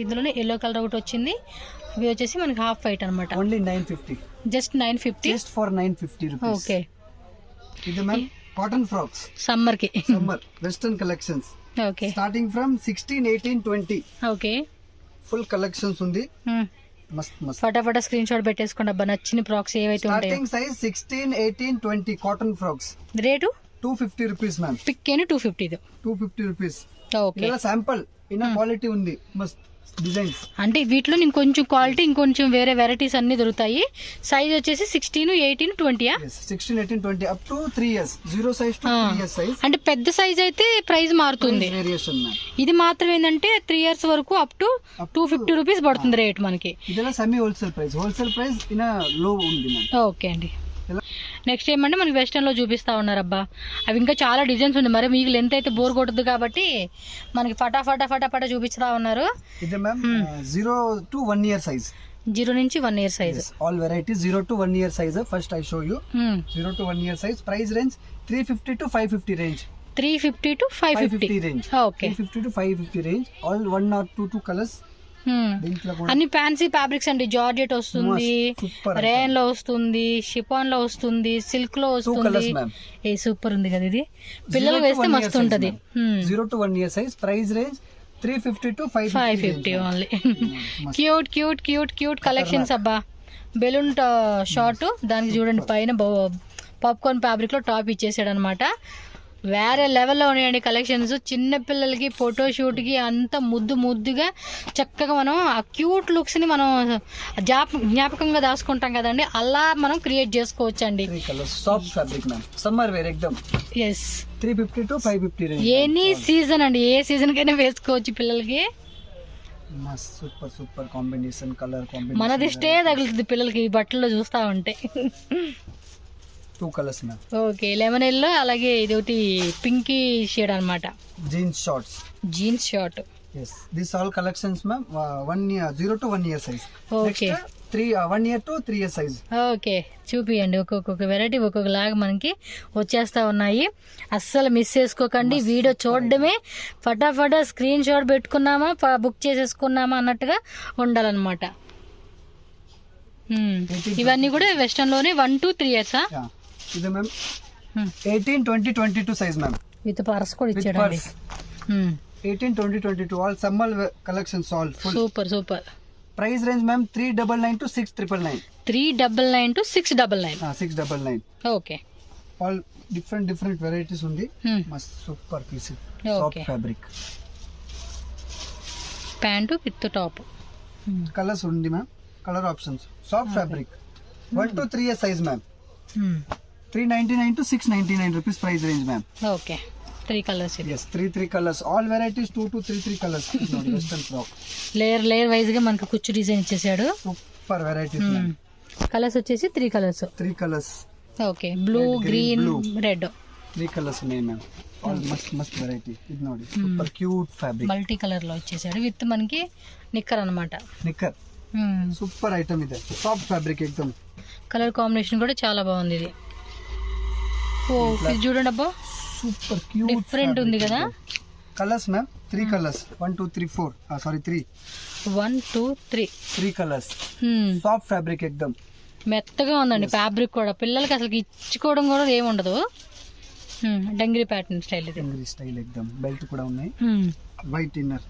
Speaker 1: ఇందులోనే ఎల్లో కలర్ ఒకటి వచ్చింది. ఇవి వచ్చేసి మనకి హాఫ్ వైట్ అన్నమాట.
Speaker 2: Only 950.
Speaker 1: Just 950.
Speaker 2: Just for 950 rupees.
Speaker 1: Okay.
Speaker 2: ఇది మ్యామ్ కాటన్ ఫ్రాక్స్.
Speaker 1: సమ్మర్ కి.
Speaker 2: Summer western collections.
Speaker 1: Okay.
Speaker 2: Starting from 16 18 20.
Speaker 1: Okay.
Speaker 2: Full collections ఉంది. మస్త్ మస్త్.
Speaker 1: ఫటాఫటా స్క్రీన్ షాట్ పెట్టేసుకోండి అబ్బా, నచ్చిన ఫ్రాక్స్ ఏవైతే ఉంటాయో.
Speaker 2: Starting size 16 18 20 cotton frocks.
Speaker 1: Rate
Speaker 2: 250 rupees ma'am.
Speaker 1: Pick any 250 ఇది.
Speaker 2: 250 రూపీస్.
Speaker 1: ఓకే.
Speaker 2: ఇలా శాంపుల్ ఇన్న క్వాలిటీ ఉంది. మస్త్ డిజైన్స్.
Speaker 1: అంటే వీటిలో ఇంకొంచెం క్వాలిటీ ఇంకొంచెం వేరే వెరైటీస్ అన్ని దొరుకుతాయి. సైజ్ వచ్చేసి 16 18 20.
Speaker 2: 16 18 20 up to 3 years. 0 size to 3 years size.
Speaker 1: అంటే పెద్ద సైజ్ అయితే ప్రైస్ మారుతుంది.
Speaker 2: Variation ma'am.
Speaker 1: ఇది మాత్రం ఏంటంటే 3 ఇయర్స్ వరకు అప్ టు 250 రూపీస్ పడుతుంది రేట్ మనకి.
Speaker 2: ఇదలా semi wholesale price. Wholesale price ఇన లో ఉంది మ్యామ్.
Speaker 1: ఓకే అండి. నెక్స్ట్ ఏమంటే మనకి వెస్టర్న్ లో చూపిస్తా ఉన్నారు అబ్బా, అవి ఇంకా చాలా డిజైన్స్ ఉంది. మరి మీకు లెంత్ అయితే బోర్ కొట్టదు కాబట్టి మనకి ఫటాఫటా చూపిస్తా ఉన్నారు.
Speaker 2: ఇది మ్యామ్ 0 to 1 year సైజ్.
Speaker 1: 0 నుంచి 1 year size.
Speaker 2: All varieties 0 to 1 year size. First I show you 0 to 1 year size. Price range 350 to 550 range. 350 to 550
Speaker 1: range. Okay.
Speaker 2: 350 to 550 range. All 1 or 2 colours దీంట్లో కూడా
Speaker 1: అన్ని ఫ్యాన్సీ ఫ్యాబ్రిక్స్ అండి. Georgette వస్తుంది,
Speaker 2: super
Speaker 1: rayon లో వస్తుంది, chiffon లో వస్తుంది, silk లో
Speaker 2: టూ
Speaker 1: వస్తుంది.
Speaker 2: Colours ma'am.
Speaker 1: ఏ సూపర్ ఉంది కదా ఇది, పిల్లలు వేస్తే మస్తు ఉంటది.
Speaker 2: 0 to 1 year size. Price range 350 to
Speaker 1: 550 only. Cute cute cute cute collections అబ్బా. బెలూన్ షార్ట్, దానికి చూడండి పైన పాప్కార్న్ ఫ్యాబ్రిక్ లో టాప్ ఇచ్చేసాడు అనమాట. వేరే లెవెల్లో ఉన్నాయండి కలెక్షన్స్. చిన్న పిల్లలకి ఫోటోషూట్కి అంత ముద్దుగా చక్కగా మనం ఆ క్యూట్ లుక్స్ని మనం జ్ఞాపకంగా దాచుకుంటాం కదండి, అలా మనం క్రియేట్ చేసుకోవచ్చు అండి.
Speaker 2: Soft fabric ma'am, summer wear ఎక్దమ్.
Speaker 1: Yes,
Speaker 2: 350 to 550 range.
Speaker 1: Any season అండి, ఏ సీజన్ కైనా వేసుకోవచ్చు పిల్లలకి.
Speaker 2: Super super combination, colour combination.
Speaker 1: మన దిష్టే తగులుతుంది పిల్లలకి ఈ బట్టల్లో చూస్తూ ఉంటే.
Speaker 2: 2 colours ma'am.
Speaker 1: Okay, lemon yellow, అలాగే ఇది ఒకటి పింకీ షేడ్ అనమాట.
Speaker 2: Jeans shorts.
Speaker 1: Jeans short.
Speaker 2: Yes, these all collections ma'am. 1 year, 0 to 1 year size.
Speaker 1: Okay.
Speaker 2: Next, 1 year to 3 year size.
Speaker 1: Okay, చూపియండి. ఒక్కొక్క వెరైటీ ఒక్కొక్కలాగా మనకి వచ్చేస్తా ఉన్నాయి. అస్సలు మిస్ చేసుకోకండి. వీడియో చూడడమే ఫటాఫటా స్క్రీన్ షాట్ పెట్టుకున్నామా, బుక్ చేసేసుకున్నామా అన్నట్టుగా ఉండాలన్నమాట. ఇవన్నీ కూడా వెస్టర్న్ లోనే 1 to 3 years.
Speaker 2: Yeah. ఇది ma'am 18, 20, 22 size ma'am.
Speaker 1: With purse కూడా ఇచ్చాడండి.
Speaker 2: 18, 20, 22 all summer collections all full.
Speaker 1: Super.
Speaker 2: Price range ma'am 399 to 699.
Speaker 1: 399 to 699.
Speaker 2: 699.
Speaker 1: Okay,
Speaker 2: all different varieties ఉంది. మస్త్ super piece. Soft fabric.
Speaker 1: Pant with top.
Speaker 2: Colours ఉంది ma'am, colour options. Soft fabric 1 to 3 year size ma'am. 399 to 699 rupees price range ma'am.
Speaker 1: Okay, 3 colours.
Speaker 2: Yes, 3 colors. All varieties 2 to 3 colors. Western frock.
Speaker 1: Layer wise గా మనకు కుచ్చు design ఇచ్చేసాడు.
Speaker 2: Super varieties ma'am.
Speaker 1: Colours వచ్చేసి 3 colours.
Speaker 2: 3 colors.
Speaker 1: Okay, blue, green, red.
Speaker 2: 3 colors ఉన్నాయి ma'am. All must variety. ఇది ನೋಡಿ super cute fabric.
Speaker 1: Multi colour లో ఇచ్చేసాడు విత్ మనకి నిక్కర్ అన్నమాట.
Speaker 2: నిక్కర్. సూపర్ ఐటమ్ ఇది. సాఫ్ట్ ఫ్యాబ్రిక్ ఎక్దమ్.
Speaker 1: కలర్ కాంబినేషన్ కూడా చాలా బాగుంది ఇది. ఓ, ఇది చూడండి అబ్బా,
Speaker 2: సూపర్ క్యూట్
Speaker 1: డిఫరెంట్ ఉంది కదా.
Speaker 2: Colours ma'am 3 colors. 1 2 3 4. Sorry 3.
Speaker 1: 1 2 3.
Speaker 2: 3 colors. Soft fabric ఎక్దమ్.
Speaker 1: మెత్తగా ఉందండి ఫ్యాబ్రిక్ కూడా. పిల్లలకి అసలు ఇచ్చుకోవడం కూడా ఏముండదు. డంగిరి ప్యాటర్న్ స్టైల్ ఇది.
Speaker 2: డంగిరి స్టైల్ ఎక్దమ్. బెల్ట్ కూడా ఉన్నాయి. White inner.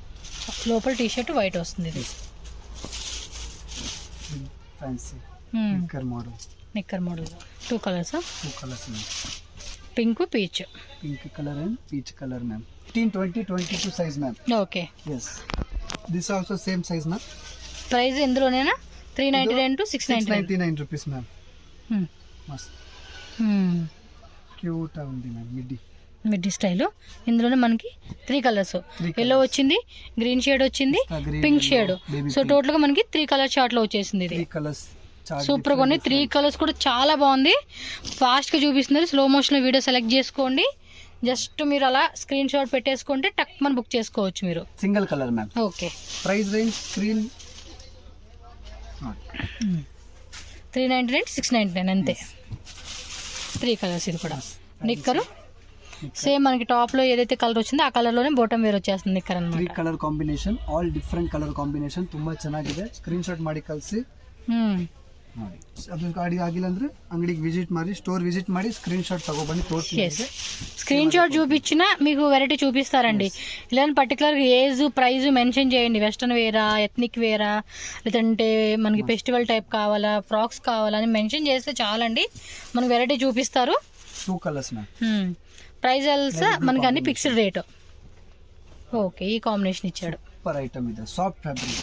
Speaker 1: లోపల టీ షర్ట్ వైట్ వస్తుంది ఇది.
Speaker 2: Fancy knicker model. 2 colours. 2 colors ma'am.
Speaker 1: Pink, peach.
Speaker 2: Pink colour and peach colour ma'am. 18, 20, 22 size ma'am.
Speaker 1: Okay.
Speaker 2: Yes. This also same size ma'am.
Speaker 1: Price ఎందులోనేనా 399 to 699
Speaker 2: rupees ma'am. మస్త్ cute ఉంది ma'am.
Speaker 1: Middy style. ఇందులోనే మనకి 3 colours. Yellow వచ్చింది, green shade వచ్చింది, pink shade. So total గా మనకి 3 colour chart లో వచ్చేసింది ఇది.
Speaker 2: 3 colors.
Speaker 1: సూపర్ గా ఉన్నాయి. 3 కలర్స్ కూడా చాలా బాగుంది. ఫాస్ట్ గా చూపిస్తున్నారు. స్లో మోషన్ లో వీడియో సెలెక్ట్ చేసుకోండి. జస్ట్ మీరు అలా స్క్రీన్ షాట్ పెట్టేసుకుంటే టక్ మన బుక్ చేసుకోవచ్చు మీరు.
Speaker 2: Single colour ma'am.
Speaker 1: Okay.
Speaker 2: Price range screen
Speaker 1: 399 699 అంతే. 3 కలర్స్. ఇది కూడా నిక్కరు. సేమ్ మనకి టాప్ లో ఏదైతే కలర్ వచ్చిందో ఆ కలర్ లోనే బాటమ్ వేర్ వచ్చేస్తుంది నిక్కర్ అన్నమాట.
Speaker 2: 3 color combination. All different colour combination. ತುಂಬಾ ಚೆನ್ನಾಗಿದೆ. ಸ್ಕ್ರೀನ್ ಶಾಟ್ ಮಾಡಿ ಕಳಿಸಿ. ಅದು ಗಾಡಿ ಆಗಿಲ್ಲ ಅಂದ್ರೆ ಅಂಗಡಿಗೆ ವಿಸಿಟ್ ಮಾಡಿ, ಸ್ಟೋರ್ ವಿಸಿಟ್ ಮಾಡಿ ಸ್ಕ್ರೀನ್ షాట్ తగొబని తోర్ತೀನಿ.
Speaker 1: స్క్రీన్ షాట్ చూపించినా మీకు వెరైటీ చూపిస్తారండి. ఇలా పర్టికులర్ ఏజ్, ప్రైజ్ మెన్షన్ చేయండి. వెస్టర్న్ వేరా, ఎథ్నిక్ వేరా, లేదంటే మనకి ఫెస్టివల్ టైప్ కావాలా, ఫ్రాక్స్ కావాలా అని మెన్షన్ చేస్తే చాలండి, మనకి వెరైటీ చూపిస్తారు.
Speaker 2: 2 colors మ్యామ్.
Speaker 1: ప్రైజ్ ఆల్సో మనకి అన్ని ఫిక్స్డ్ రేట్. ఓకే, ఈ కాంబినేషన్ ఇచ్చాడు.
Speaker 2: సూపర్ ఐటమ్ ఇది. సాఫ్ట్ ఫ్యాబ్రిక్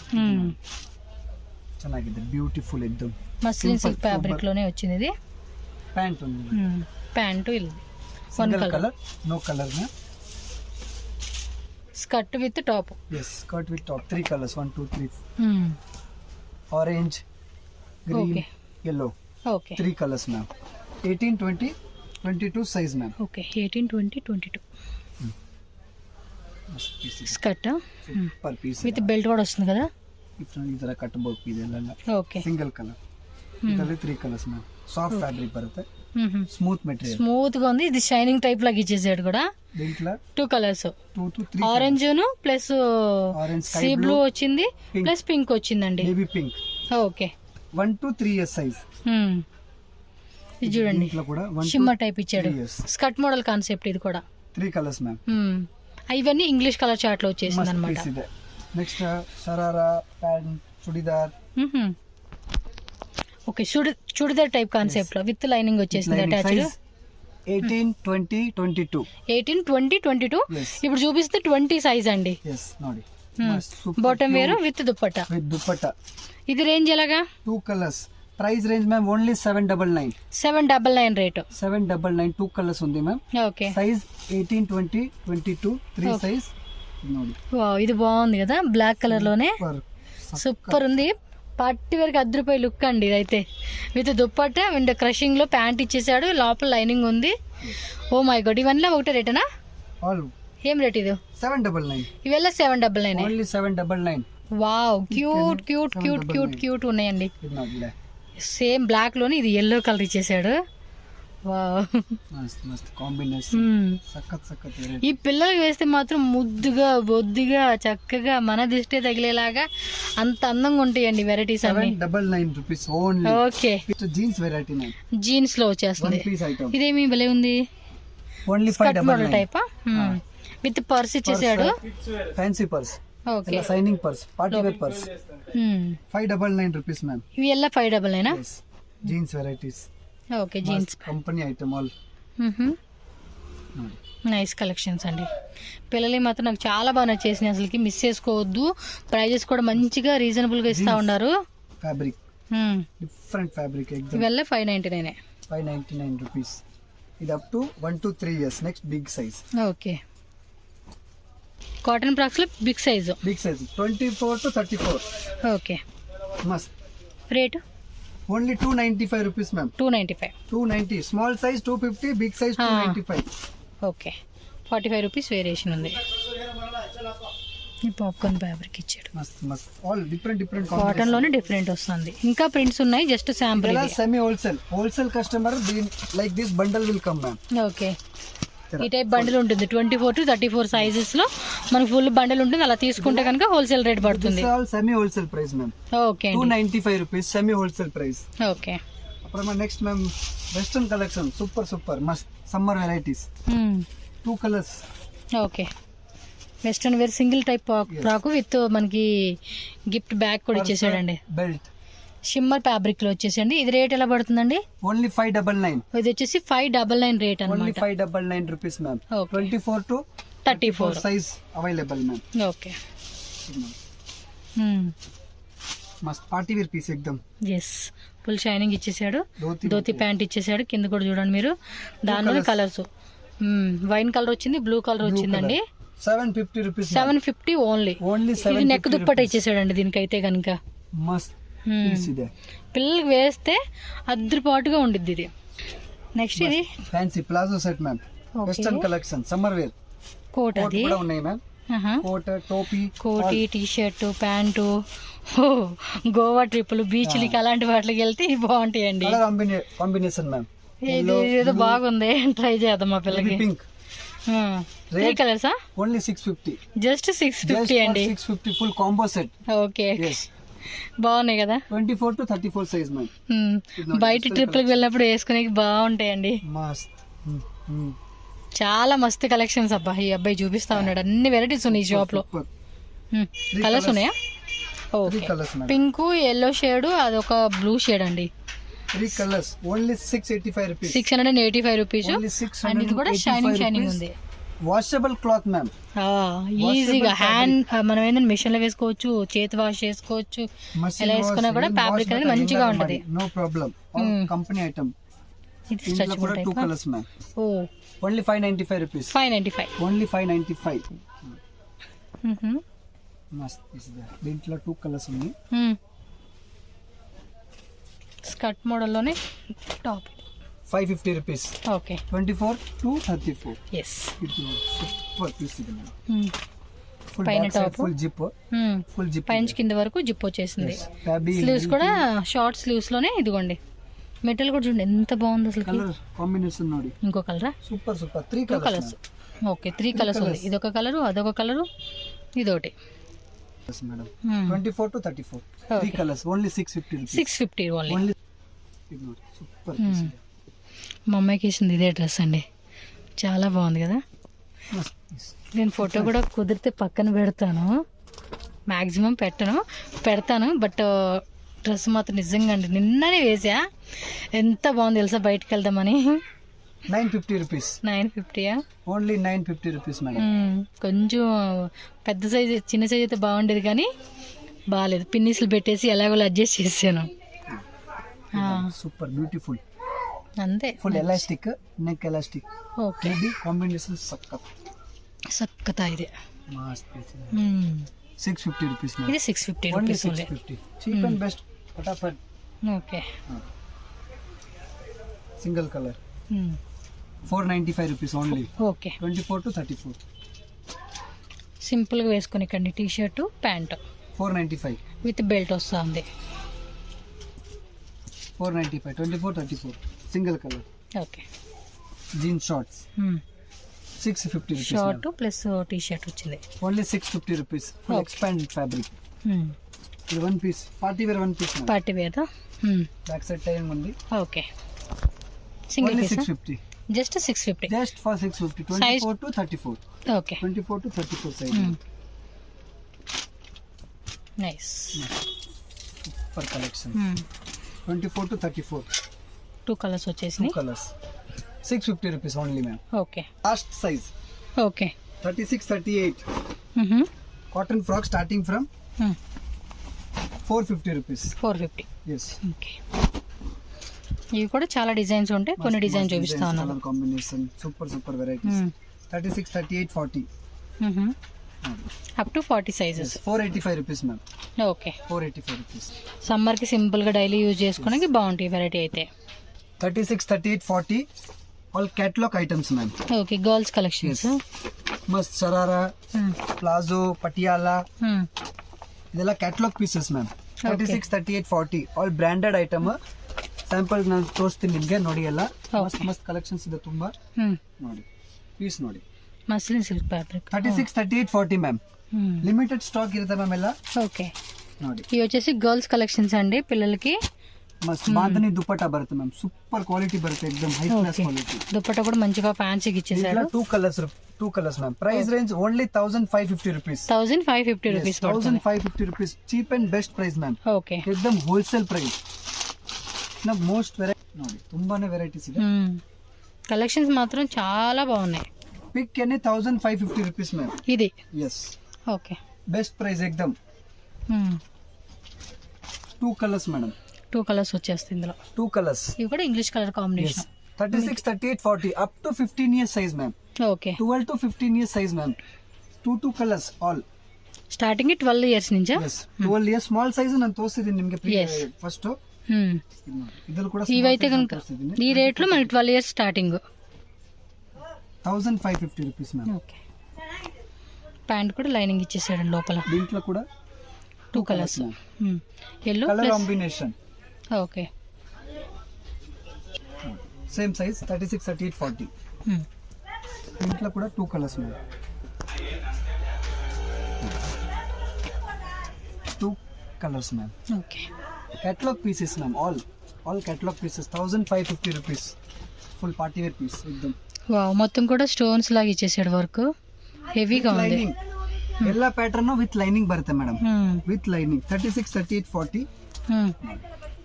Speaker 2: ಚೆನ್ನಾಗಿದೆ. బ్యూటిఫుల్ ఎక్దమ్.
Speaker 1: మస్లిన్ సిల్క్ ఫ్యాబ్రిక్ లోనే వచ్చింది ఇది.
Speaker 2: ప్యాంట్ ఉంది.
Speaker 1: ప్యాంటు ఇది.
Speaker 2: Single colour. No colour ma'am.
Speaker 1: Skirt with top.
Speaker 2: yes, skirt with top. 3 colors. 1 2 3. Orange, green, yellow.
Speaker 1: Okay.
Speaker 2: 3 colors ma'am. 18, 20, 22 size ma'am.
Speaker 1: Okay. 18, 20, 22 skirt.
Speaker 2: Super piece
Speaker 1: with belt కూడా వస్తుంది కదా.
Speaker 2: ಈ ತರ ಕಟ್ಟಬಹುದು ಇದೆಲ್ಲ.
Speaker 1: ఓకే.
Speaker 2: Single colour. ಇದರಲ್ಲಿ 3 colors ma'am. Soft fabric బರುತ್ತೆ, smooth material,
Speaker 1: smooth గా ఉంది. ఇది షైనింగ్ టైప్ లాగా ఇచ్చేసాడు కూడా.
Speaker 2: దీంట్లో
Speaker 1: 2 colours,
Speaker 2: 2 to 3
Speaker 1: orange plus
Speaker 2: orange,
Speaker 1: sea blue వచ్చింది, ప్లస్ పింక్ వచ్చిందండి.
Speaker 2: Baby pink.
Speaker 1: Okay,
Speaker 2: 1 to 3 years size.
Speaker 1: ఇది చూడండి,
Speaker 2: దీంట్లో కూడా 1 to
Speaker 1: షిమ్మర్ టైప్ ఇచ్చాడు.
Speaker 2: 3 years.
Speaker 1: స్కర్ట్ మోడల్ కాన్సెప్ట్ ఇది కూడా.
Speaker 2: 3 కలర్స్ మ్యామ్.
Speaker 1: ఇవన్నీ ఇంగ్లీష్ కలర్ చార్ట్ లో వచ్చేసింది అనమాట.
Speaker 2: Next sharara, pant, churidar.
Speaker 1: Okay, churidar type concept లో విత్ లైనింగ్ వచ్చేసింది అటాచ్డ్.
Speaker 2: 18, 20, 22.
Speaker 1: 18, 20, 22.
Speaker 2: Yes.
Speaker 1: ఇప్పుడు చూపిస్తే 20 సైజ్ అండి.
Speaker 2: Yes, ನೋಡಿ.
Speaker 1: Bottom wear with dupatta.
Speaker 2: With dupatta.
Speaker 1: ఇది రేంజ్ ఎలాగా?
Speaker 2: 2 colors. Price range ma'am only 799.
Speaker 1: 799 rate.
Speaker 2: 799 2 colors ఉంది మ్యామ్.
Speaker 1: Okay,
Speaker 2: Size 18, 20, 22 3 size. ನೋಡಿ.
Speaker 1: వావ్, ఇది బాగుంది కదా, బ్లాక్ కలర్ లోనే సూపర్ ఉంది. పార్టీ వేర్ కి ₹10 లుక్ అండి ఇదైతే. విత్ దుప్పట్టా అండ్ క్రషింగ్ లో ప్యాంట్ ఇచ్చేసాడు, లోపల లైనింగ్ ఉంది. ఓ మై గాడ్, ఇవన్నీ ఒకటే రేటనా?
Speaker 2: All
Speaker 1: ఏం రేట్ ఇది?
Speaker 2: 799.
Speaker 1: ఇవెల్లా 799.
Speaker 2: Only 799.
Speaker 1: Wow, cute cute cute cute cute ఉన్నాయండి.
Speaker 2: ఇది ನೋಡಿ.
Speaker 1: సేమ్ బ్లాక్ లోని ఇది ఎల్లో కలర్ ఇచ్చేసాడు. వావ్,
Speaker 2: మస్త్ మస్త్ కాంబినేషన్. సక్కత్
Speaker 1: ఈ పిల్లలకి వేస్తే మాత్రం ముద్దుగా బొద్దుగా చక్కగా మన దిష్టి తగిలేలాగా అంత అందంగా ఉంటాయండి వెరైటీస్ అన్ని.
Speaker 2: 799 rupees only.
Speaker 1: Okay,
Speaker 2: jeans variety ma'am.
Speaker 1: Jeans లో వచ్చేస్తుంది.
Speaker 2: 1 piece item.
Speaker 1: ఇదేమి భలే ఉంది,
Speaker 2: Only
Speaker 1: స్కర్ట్ మోడల్
Speaker 2: 599.
Speaker 1: టైపా. విత్ పర్స్ ఇచ్చేసాడు.
Speaker 2: Fancy purse.
Speaker 1: Okay,
Speaker 2: shining purse, party wear purse. 599 rupees ma'am.
Speaker 1: ఇవి ఎలా 599.
Speaker 2: Yes. Jeans varieties.
Speaker 1: Okay, jeans
Speaker 2: company item all.
Speaker 1: Nice collections అండి. పిల్లలు మాత్రం నాకు చాలా బాగా నచ్చేసినాయి, అసలుకి మిస్ చేసుకోవద్దు. ప్రైజెస్ కూడా మంచిగా రీజనబుల్ గా ఇస్తా ఉన్నారు.
Speaker 2: Fabric different fabric exam.
Speaker 1: ఇవల్ల 599.
Speaker 2: 599 rupees. ఇది up to 1 to 3 years. Next big size.
Speaker 1: Okay, cotton frocks లో big size.
Speaker 2: Big size 24 to 34.
Speaker 1: Okay,
Speaker 2: మస్త్.
Speaker 1: Rate
Speaker 2: only 295 rupees ma'am.
Speaker 1: 295.
Speaker 2: 290. Small size 250, big size 295.
Speaker 1: Okay, 45 rupees variation ఉంది. ఈ popcorn fabric ఇచ్చాడు.
Speaker 2: మస్త్ మస్త్. All different
Speaker 1: cotton లోనే different వస్తుంది. ఇంకా ప్రింట్స్ ఉన్నాయి, జస్ట్ శాంపుల్.
Speaker 2: ఇలా semi wholesale customer like this bundle will come ma'am.
Speaker 1: Okay, ఈ టైప్ బండిల్ ఉంటుంది 24 to 34 సైజెస్ లో మనకు ఫుల్ బండిల్ ఉంటుంది. అలా తీసుకుంటే కనుక హోల్సేల్ రేట్ పడుతుంది.
Speaker 2: Semi wholesale price ma'am.
Speaker 1: Okay,
Speaker 2: 295 rupees semi wholesale price.
Speaker 1: Okay,
Speaker 2: అప్పుడు next ma'am western collection super మస్త్ summer varieties. 2 colors.
Speaker 1: Okay, western wear single type frock with మనకి గిఫ్ట్ బ్యాగ్ కూడా ఇచ్చేసాడండి.
Speaker 2: బెల్ట్
Speaker 1: షిమ్మర్ ఫ్యాబ్రిక్ లో వచ్చేసండి. ఇది rate ఎలా పడుతుందండి?
Speaker 2: ఓన్లీ 599.
Speaker 1: ఇది వచ్చేసి 599 రేట్
Speaker 2: ఓన్లీ
Speaker 1: అన్నమాట.
Speaker 2: 599 rupees ma'am.
Speaker 1: Okay.
Speaker 2: 24 to
Speaker 1: 34
Speaker 2: size available ma'am.
Speaker 1: Okay,
Speaker 2: మస్త్ పార్టీ వేర్ పీస్ ఎక్దమ్.
Speaker 1: ఎస్, ఫుల్ షైనింగ్ ఇచ్చేసాడు.
Speaker 2: ధోతి
Speaker 1: ధోతి ప్యాంట్ ఇచ్చేసాడు. కింద కూడా చూడండి మీరు, దానిలో కలర్స్ వైన్ కలర్ వచ్చింది, బ్లూ కలర్ వచ్చిందండి.
Speaker 2: 750 rupees.
Speaker 1: 750 ఓన్లీ.
Speaker 2: ఓన్లీ
Speaker 1: ఇది
Speaker 2: 750
Speaker 1: నెక్ దుప్పట ఇచ్చేసాడండి దీనికైతే కనుక.
Speaker 2: మస్త్ పీస్ ఇదే.
Speaker 1: పిల్లలకి వేస్తే అద్రిపాటుగా ఉండిద్ది ఇది. నెక్స్ట్ ఇది
Speaker 2: fancy palazzo set ma'am. Western collection summer wear.
Speaker 1: Coat అది
Speaker 2: కూడా ఉన్నాయి మ్యామ్. కోట్, టోపీ,
Speaker 1: కోటి, టీ షర్ట్, ప్యాంటు. గోవా ట్రిప్పులు, బీచ్లకి అలాంటి వాటికి వెళ్తే ఇవి బాగుంటాయండి.
Speaker 2: Colour combination ma'am.
Speaker 1: ఇది ఏదో బాగుంది, ట్రై చేద్దాం మా పిల్లకి.
Speaker 2: పింక్.
Speaker 1: 3 కలర్సా?
Speaker 2: ఓన్లీ 650.
Speaker 1: జస్ట్ 650 అండి.
Speaker 2: 650 ఫుల్ కాంబో సెట్.
Speaker 1: ఓకే, బాగున్నాయి కదా.
Speaker 2: 24 to 34 సైజ్ మ్యామ్.
Speaker 1: బయట ట్రిప్లకు వెళ్ళినప్పుడు వేసుకునే బాగుంటాయండి.
Speaker 2: మస్త్.
Speaker 1: చాలా మస్తు కలెక్షన్స్ అబ్బా. ఈ అబ్బాయి చూపిస్తా ఉన్నాడు, అన్ని వెరైటీస్ ఉన్నాయి ఈ షాప్ లో. కలర్స్ ఉన్నాయా? ఓకే, పింక్, ఎల్లో షేడ్, అదొక బ్లూ షేడ్ అండి.
Speaker 2: 3 colors only 685 rupees.
Speaker 1: 685 rupees. And ఇది కూడా షైనింగ్ ఉంది.
Speaker 2: Washable cloth ma'am.
Speaker 1: ఈజీగా హ్యాండ్ మనం ఏంటంటే మిషన్ లో వేసుకోవచ్చు, చేతి వాష్ చేసుకోవచ్చు. ఎలా వేసుకున్నా కూడా ఫ్యాబ్రిక్ అనేది మంచిగా ఉంటది.
Speaker 2: No problem. Company item.
Speaker 1: ఇది stretchable type.
Speaker 2: 2 colors ma'am.
Speaker 1: Oh,
Speaker 2: only 595 rupees.
Speaker 1: 595.
Speaker 2: Only 595. మస్త్ పీస్ ఇది. దీంట్లో 2 colors ఉన్నాయి.
Speaker 1: స్కర్ట్ మోడల్ లోనే top.
Speaker 2: 550 rupees.
Speaker 1: Okay,
Speaker 2: 24 to 34.
Speaker 1: Yes.
Speaker 2: Super piece ఇది.
Speaker 1: పైన టాప్,
Speaker 2: ఫుల్ జిప్
Speaker 1: పైన కింద వరకు జిప్ వచ్చేసింది. స్లీవ్స్ కూడా షార్ట్ స్లీవ్స్ లోనే ఇదిగోండి మెటీరియల్ కూడా చూడండి ఎంత బాగుంది అసలు.
Speaker 2: ಕಲರ್ ಕಾಂಬಿನೇಷನ್ ನೋಡಿ
Speaker 1: ఇంకో కలరా?
Speaker 2: Super super 3
Speaker 1: two colours. Okay 3 colours ఉంది. ఇదొక కలరు, అదొక కలరు, ఇదొకటి.
Speaker 2: Colours madam 24 to 34 3 colours only 650 rupees
Speaker 1: 650 only.
Speaker 2: Only ఇది ನೋಡಿ సూపర్
Speaker 1: మా అమ్మాయికి వేసింది ఇదే డ్రెస్ అండి, చాలా బాగుంది కదా. నేను ఫోటో కూడా కుదిరితే పక్కన పెడతాను, మ్యాక్సిమం పెడతాను బట్ డ్రెస్ మాత్రం నిజంగా అండి నిన్ననే వేసా, ఎంత బాగుంది తెలుసా బయటకు వెళ్దామని.
Speaker 2: 950 రూపీస్
Speaker 1: 950యా?
Speaker 2: Only 950 rupees madam.
Speaker 1: కొంచెం పెద్ద సైజు, చిన్న సైజు అయితే బాగుండేది కానీ బాగాలేదు, పిన్నిస్లు పెట్టేసి ఎలాగో అడ్జస్ట్ చేసాను.
Speaker 2: సూపర్ బ్యూటిఫుల్,
Speaker 1: అంతే.
Speaker 2: Full elastic, neck elastic.
Speaker 1: Okay
Speaker 2: ఇది కాంబినేషన్
Speaker 1: సక్కతా ఇది.
Speaker 2: మస్త్ 650 రూపీస్
Speaker 1: ఇది 650
Speaker 2: only
Speaker 1: rupees only.
Speaker 2: 650 cheap and best ఫటాఫట్.
Speaker 1: Okay
Speaker 2: single colour 495 rupees only.
Speaker 1: Okay
Speaker 2: 24 to 34
Speaker 1: సింపుల్గా వేసుకొని ఇక్కడి T shirt pant
Speaker 2: 495
Speaker 1: with belt వస్తుంది.
Speaker 2: 495 24 34 single colour.
Speaker 1: Okay
Speaker 2: jeans shorts 650 rupees
Speaker 1: short plus T shirt వచ్చింది.
Speaker 2: Only 650 rupees full expand fabric. ఇది one piece party wear, one piece
Speaker 1: party wear.
Speaker 2: Back side time ఉంది.
Speaker 1: Okay single
Speaker 2: only
Speaker 1: piece
Speaker 2: 650
Speaker 1: just 650
Speaker 2: just for 650 24 to 34
Speaker 1: okay
Speaker 2: 24 to 34 size.
Speaker 1: Nice
Speaker 2: super collection 24 to 34
Speaker 1: two colours
Speaker 2: two
Speaker 1: వచ్చేసినాయి.
Speaker 2: Colours 650 rupees only ma'am.
Speaker 1: Okay
Speaker 2: last size
Speaker 1: okay
Speaker 2: 36 38 cotton frock starting from 450 rupees.
Speaker 1: 450.
Speaker 2: Yes
Speaker 1: okay ఇవి కూడా చాలా designs ఉంటాయి, కొన్ని design చూపిస్తా ఉన్నాను.
Speaker 2: Colour combination super super varieties. 36 38 40
Speaker 1: up to 40 sizes.
Speaker 2: 485 rupees ma'am.
Speaker 1: Okay
Speaker 2: 485 rupees.
Speaker 1: సమ్మర్కి సింపుల్గా డైలీ యూజ్ చేసుకోవడానికి బాగుంటాయి వెరైటీ అయితే.
Speaker 2: 36 38 40 all catalogue items ma'am.
Speaker 1: Okay girls collections.
Speaker 2: మస్త్ షరారా, ప్లాజో, పటియాలా ಇದೆಲ್ಲ catalogue pieces ma'am. 36 38 40 all branded item. Sample ನಾನು ತೋರಿಸ್ತೀನಿ ನಿಮಗೆ, ನೋಡಿ ಎಲ್ಲ ಮಸ್ತ್ ಮಸ್ತ್ ಕಲೆಕ್ಷನ್ಸ್ ಇದೆ ತುಂಬಾ. ನೋಡಿ ಪೀಸ್ ನೋಡಿ,
Speaker 1: muslin silk fabric.
Speaker 2: 36 38 40 ma'am. Limited stock ఇರುತ್ತೆ మ్యామ్ ಎಲ್ಲ.
Speaker 1: ఓకే
Speaker 2: ನೋಡಿ
Speaker 1: ఇవి వచ్చేసి గర్ల్స్ కలెక్షన్స్ అండి, పిల్లలకి
Speaker 2: మస్త్ బాంధని దుపట్టా బರುತ್ತೆ మ్యామ్, సూపర్ క్వాలిటీ బರುತ್ತೆ, ఎక్దమ్ హై క్లాస్ క్వాలిటీ.
Speaker 1: దుపట్టా కూడా మంచిగా ఫ్యాన్సీకి ఇచ్చేసాడు.
Speaker 2: Two colours ma'am. Price range only 1550 rupees.
Speaker 1: 1550 rupees.
Speaker 2: 1550 rupees cheap and best price ma'am.
Speaker 1: Okay
Speaker 2: ఎక్దమ్ హోల్సేల్ ప్రైస్. మోస్ట్ వెరైటీ ನೋಡಿ, ತುಂಬಾನೇ ವೆರೈಟೀಸ್ ಇದೆ.
Speaker 1: కలెక్షన్స్ మాత్రం చాలా బాగున్నాయి.
Speaker 2: పిక్ ఎన్ని 1550 రూపీస్ మ్యామ్.
Speaker 1: ఇది
Speaker 2: ఎస్
Speaker 1: ఓకే
Speaker 2: బెస్ట్ ప్రైస్ ఎక్దమ్. Two colours madam.
Speaker 1: Two colours వచ్చేస్తుంది ఇందులో.
Speaker 2: టూ కలర్స్
Speaker 1: ఇవి కూడా English colour combination.
Speaker 2: 36 38 40 up to 15 years size ma'am.
Speaker 1: Okay
Speaker 2: 12 to 15 years size ma'am. Two colours all
Speaker 1: starting 12 years నుంచా?
Speaker 2: 12 years small size ನಾನು ತೋರಿಸಿದ್ದೀನಿ ನಿಮಗೆ first. ಇದರಲ್ಲಿ ಕೂಡ
Speaker 1: ఇవైతే కనుక ఈ రేట్లో మనకి 12 years starting.
Speaker 2: 1550 rupees ma'am.
Speaker 1: Okay pant కూడా లైనింగ్ ఇచ్చేసాడు లోపల.
Speaker 2: దీంట్లో కూడా
Speaker 1: two colours yellow
Speaker 2: colour combination.
Speaker 1: Okay
Speaker 2: same size 36 38 40. దీంట్లో కూడా two colours ma'am. Two colours ma'am.
Speaker 1: Okay
Speaker 2: catalogue pieces ma'am. All catalogue pieces 1550 rupees. Full party wear piece एकदम.
Speaker 1: Wow మొత్తం కూడా స్టోన్స్ లాగా ఇచ్చేసాడు వర్క్, హెవీగా ఉంది.
Speaker 2: లైనింగ్ ಎಲ್ಲ ప్యాటర్న్ విత్ లైనింగ్ బರುತ್ತೆ madam. With lining 36 38 40.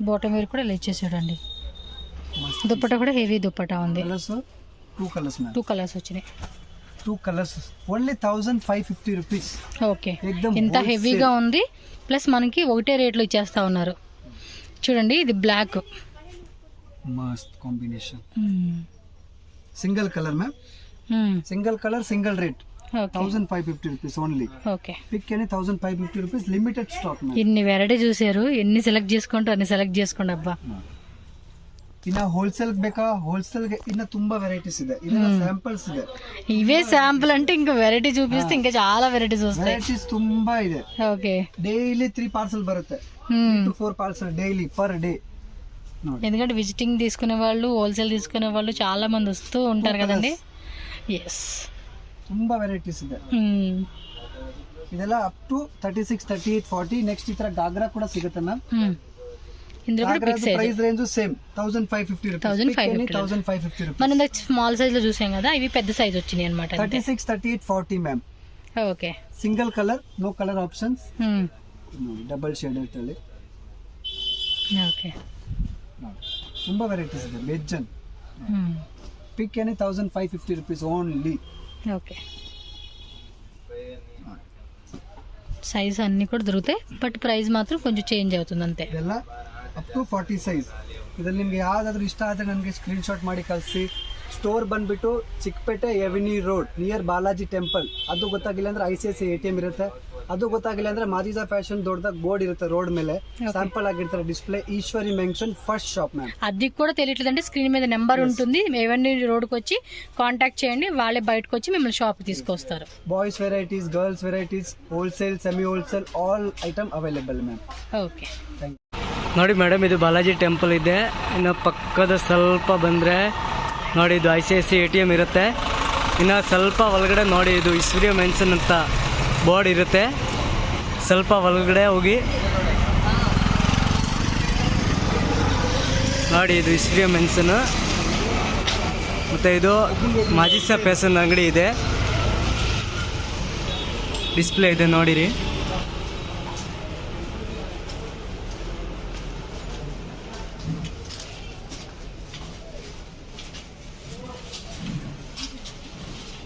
Speaker 1: Bottom wear కూడా ఇలా ఇచ్చేసాడు అండి. దుప్పట్టా కూడా హెవీ దుప్పట్టా ఉంది.
Speaker 2: Colours two colours ma'am.
Speaker 1: Two colours వచ్చినాయి.
Speaker 2: Two colours only 1550 rupees.
Speaker 1: Okay ఇంత హెవీగా ఉంది, ప్లస్ మనకి ఒకటే రేట్లో ఇచ్చేస్తా ఉన్నారు. చూడండి ఇది బ్లాక్,
Speaker 2: మస్త్ combination. Single colour ma'am. Single colour single rate 1550 rupees only.
Speaker 1: Okay
Speaker 2: pick అని 1550 రూపీస్ లిమిటెడ్ స్టాక్ మ్యామ్.
Speaker 1: ఇన్ని వెరైటీ చూసారు, ఎన్ని సెలెక్ట్ చేసుకుంటూ అన్ని సెలెక్ట్ చేసుకోండి అబ్బా.
Speaker 2: ಇನ್ನ ಹೋಲ್ಸೇಲ್ ಬೇಕಾ, ಹೋಲ್ಸೇಲ್ಗೆ ಇನ್ನ ತುಂಬಾ ವೆರೈಟೀಸ್ ಇದೆ. ಇದೆಲ್ಲ ಸ್ಯಾಂಪಲ್ಸ್ ಇದೆ.
Speaker 1: ఇవే శాంపుల్ అంటే ఇంకా వెరైటీ చూపిస్తే ఇంకా చాలా వెరైటీస్ వస్తాయి.
Speaker 2: ವೆರೈಟೀಸ್ ತುಂಬಾ ಇದೆ.
Speaker 1: ఓకే
Speaker 2: ಡೈಲಿ 3 ಪಾರ್ಸಲ್ ಬರುತ್ತೆ. 2 to 4 parcel daily per day. ನೋಡಿ
Speaker 1: ఎందుకంటే విజిటింగ్ తీసుకునే వాళ్ళు హోల్సేల్ తీసుకునే వాళ్ళు చాలా మంది వస్తూ ఉంటారు కదండి. ఎస్,
Speaker 2: ತುಂಬಾ ವೆರೈಟೀಸ್ ಇದೆ. ಇದೆಲ್ಲ ಅಪ್ ಟು 36, 38, 40. ನೆಕ್ಸ್ಟ್ ಈ ತರ ಗಾಗ್ರಾ ಕೂಡ ಸಿಗುತ್ತೆ ಮ್ಯಾಮ್.
Speaker 1: ఇందులో కూడా big size.
Speaker 2: Price range same 1550 rupees. 1550 rupees.
Speaker 1: మనం స్మాల్ సైజ్ లో చూసాం కదా, ఇవి పెద్ద సైజ్ వచ్చినాయి అన్నమాట.
Speaker 2: 36, 38, 40 ma'am.
Speaker 1: Okay.
Speaker 2: Single colour, no colour options. ನೋಡಿ ಡಬಲ್ ಶೇಡ್ ಇರ್ತದೆ.
Speaker 1: ఓకే.
Speaker 2: ತುಂಬಾ ವೆರೈಟೀಸ್ ಇದೆ. ಬೆಜ್ಜನ್ ಪಿಕ್ ಏನಿ 1550 ರೂಪೀಸ್ ಓನ್ಲಿ.
Speaker 1: ఓకే. సైజ్ అన్ని కూడా దొరుకుతాయి, బట్ ప్రైస్ మాత్రం కొంచెం చేంజ్ అవుతుంది అంతే.
Speaker 2: ಇದೆಲ್ಲ ಅಪ್ ಟು 40 ಸೈಜ್. ಇದ್ರಲ್ಲಿ ನಿಮ್ಗೆ ಯಾವ್ದಾದ್ರು ಇಷ್ಟ ಆದ್ರೆ ನನಗೆ ಸ್ಕ್ರೀನ್ ಶಾಟ್ ಮಾಡಿ ಕಳಿಸಿ. ಸ್ಟೋರ್ ಬಂದ್ಬಿಟ್ಟು Chickpete avenue road near Balaji temple. ಅದು ಗೊತ್ತಾಗಿಲ್ಲ ಅಂದ್ರೆ ICICI ATM ಇರುತ್ತೆ. ಅದು ಗೊತ್ತಾಗಿಲ್ಲ ಅಂದ್ರೆ ಮಾಜಿಜಾ ಫ್ಯಾಷನ್ ದೊಡ್ಡದಾಗ ಬೋರ್ಡ್ ಇರುತ್ತೆ ರೋಡ್ ಮೇಲೆ, ಸ್ಯಾಂಪಲ್ ಆಗಿರ್ತಾರೆ display. Eshwari mansion first shop ma'am.
Speaker 1: అది కూడా తెలియట్లేదంటే స్క్రీన్ మీద నెంబర్ ఉంటుంది, ఎవరిని రోడ్కి వచ్చి కాంటాక్ట్ చేయండి, వాళ్ళే బయటకు వచ్చి మిమ్మల్ని షాప్ తీసుకొస్తారు.
Speaker 2: Boys varieties, girls varieties, wholesale, semi wholesale, all item available ma'am.
Speaker 1: Okay.
Speaker 2: Thank you.
Speaker 3: ನೋಡಿ ಮೇಡಮ್, ಇದು ಬಾಲಾಜಿ ಟೆಂಪಲ್ ಇದೆ. ಇನ್ನು ಪಕ್ಕದ ಸ್ವಲ್ಪ ಬಂದರೆ ನೋಡಿ ಇದು ICICI ATM ಇರುತ್ತೆ. ಇನ್ನು ಸ್ವಲ್ಪ ಒಳಗಡೆ ನೋಡಿ ಇದು ಈಶ್ವರಿ ಮೆನ್ಷನ್ ಅಂತ ಬೋರ್ಡ್ ಇರುತ್ತೆ. ಸ್ವಲ್ಪ ಒಳಗಡೆ ಹೋಗಿ ನೋಡಿ ಇದು ಈಶ್ವರಿ ಮೆನ್ಷನ್. ಮತ್ತು ಇದು ಮಾಜಿಸಾ ಫ್ಯಾಷನ್ ಅಂಗಡಿ ಇದೆ, ಡಿಸ್ಪ್ಲೇ ಇದೆ ನೋಡಿರಿ.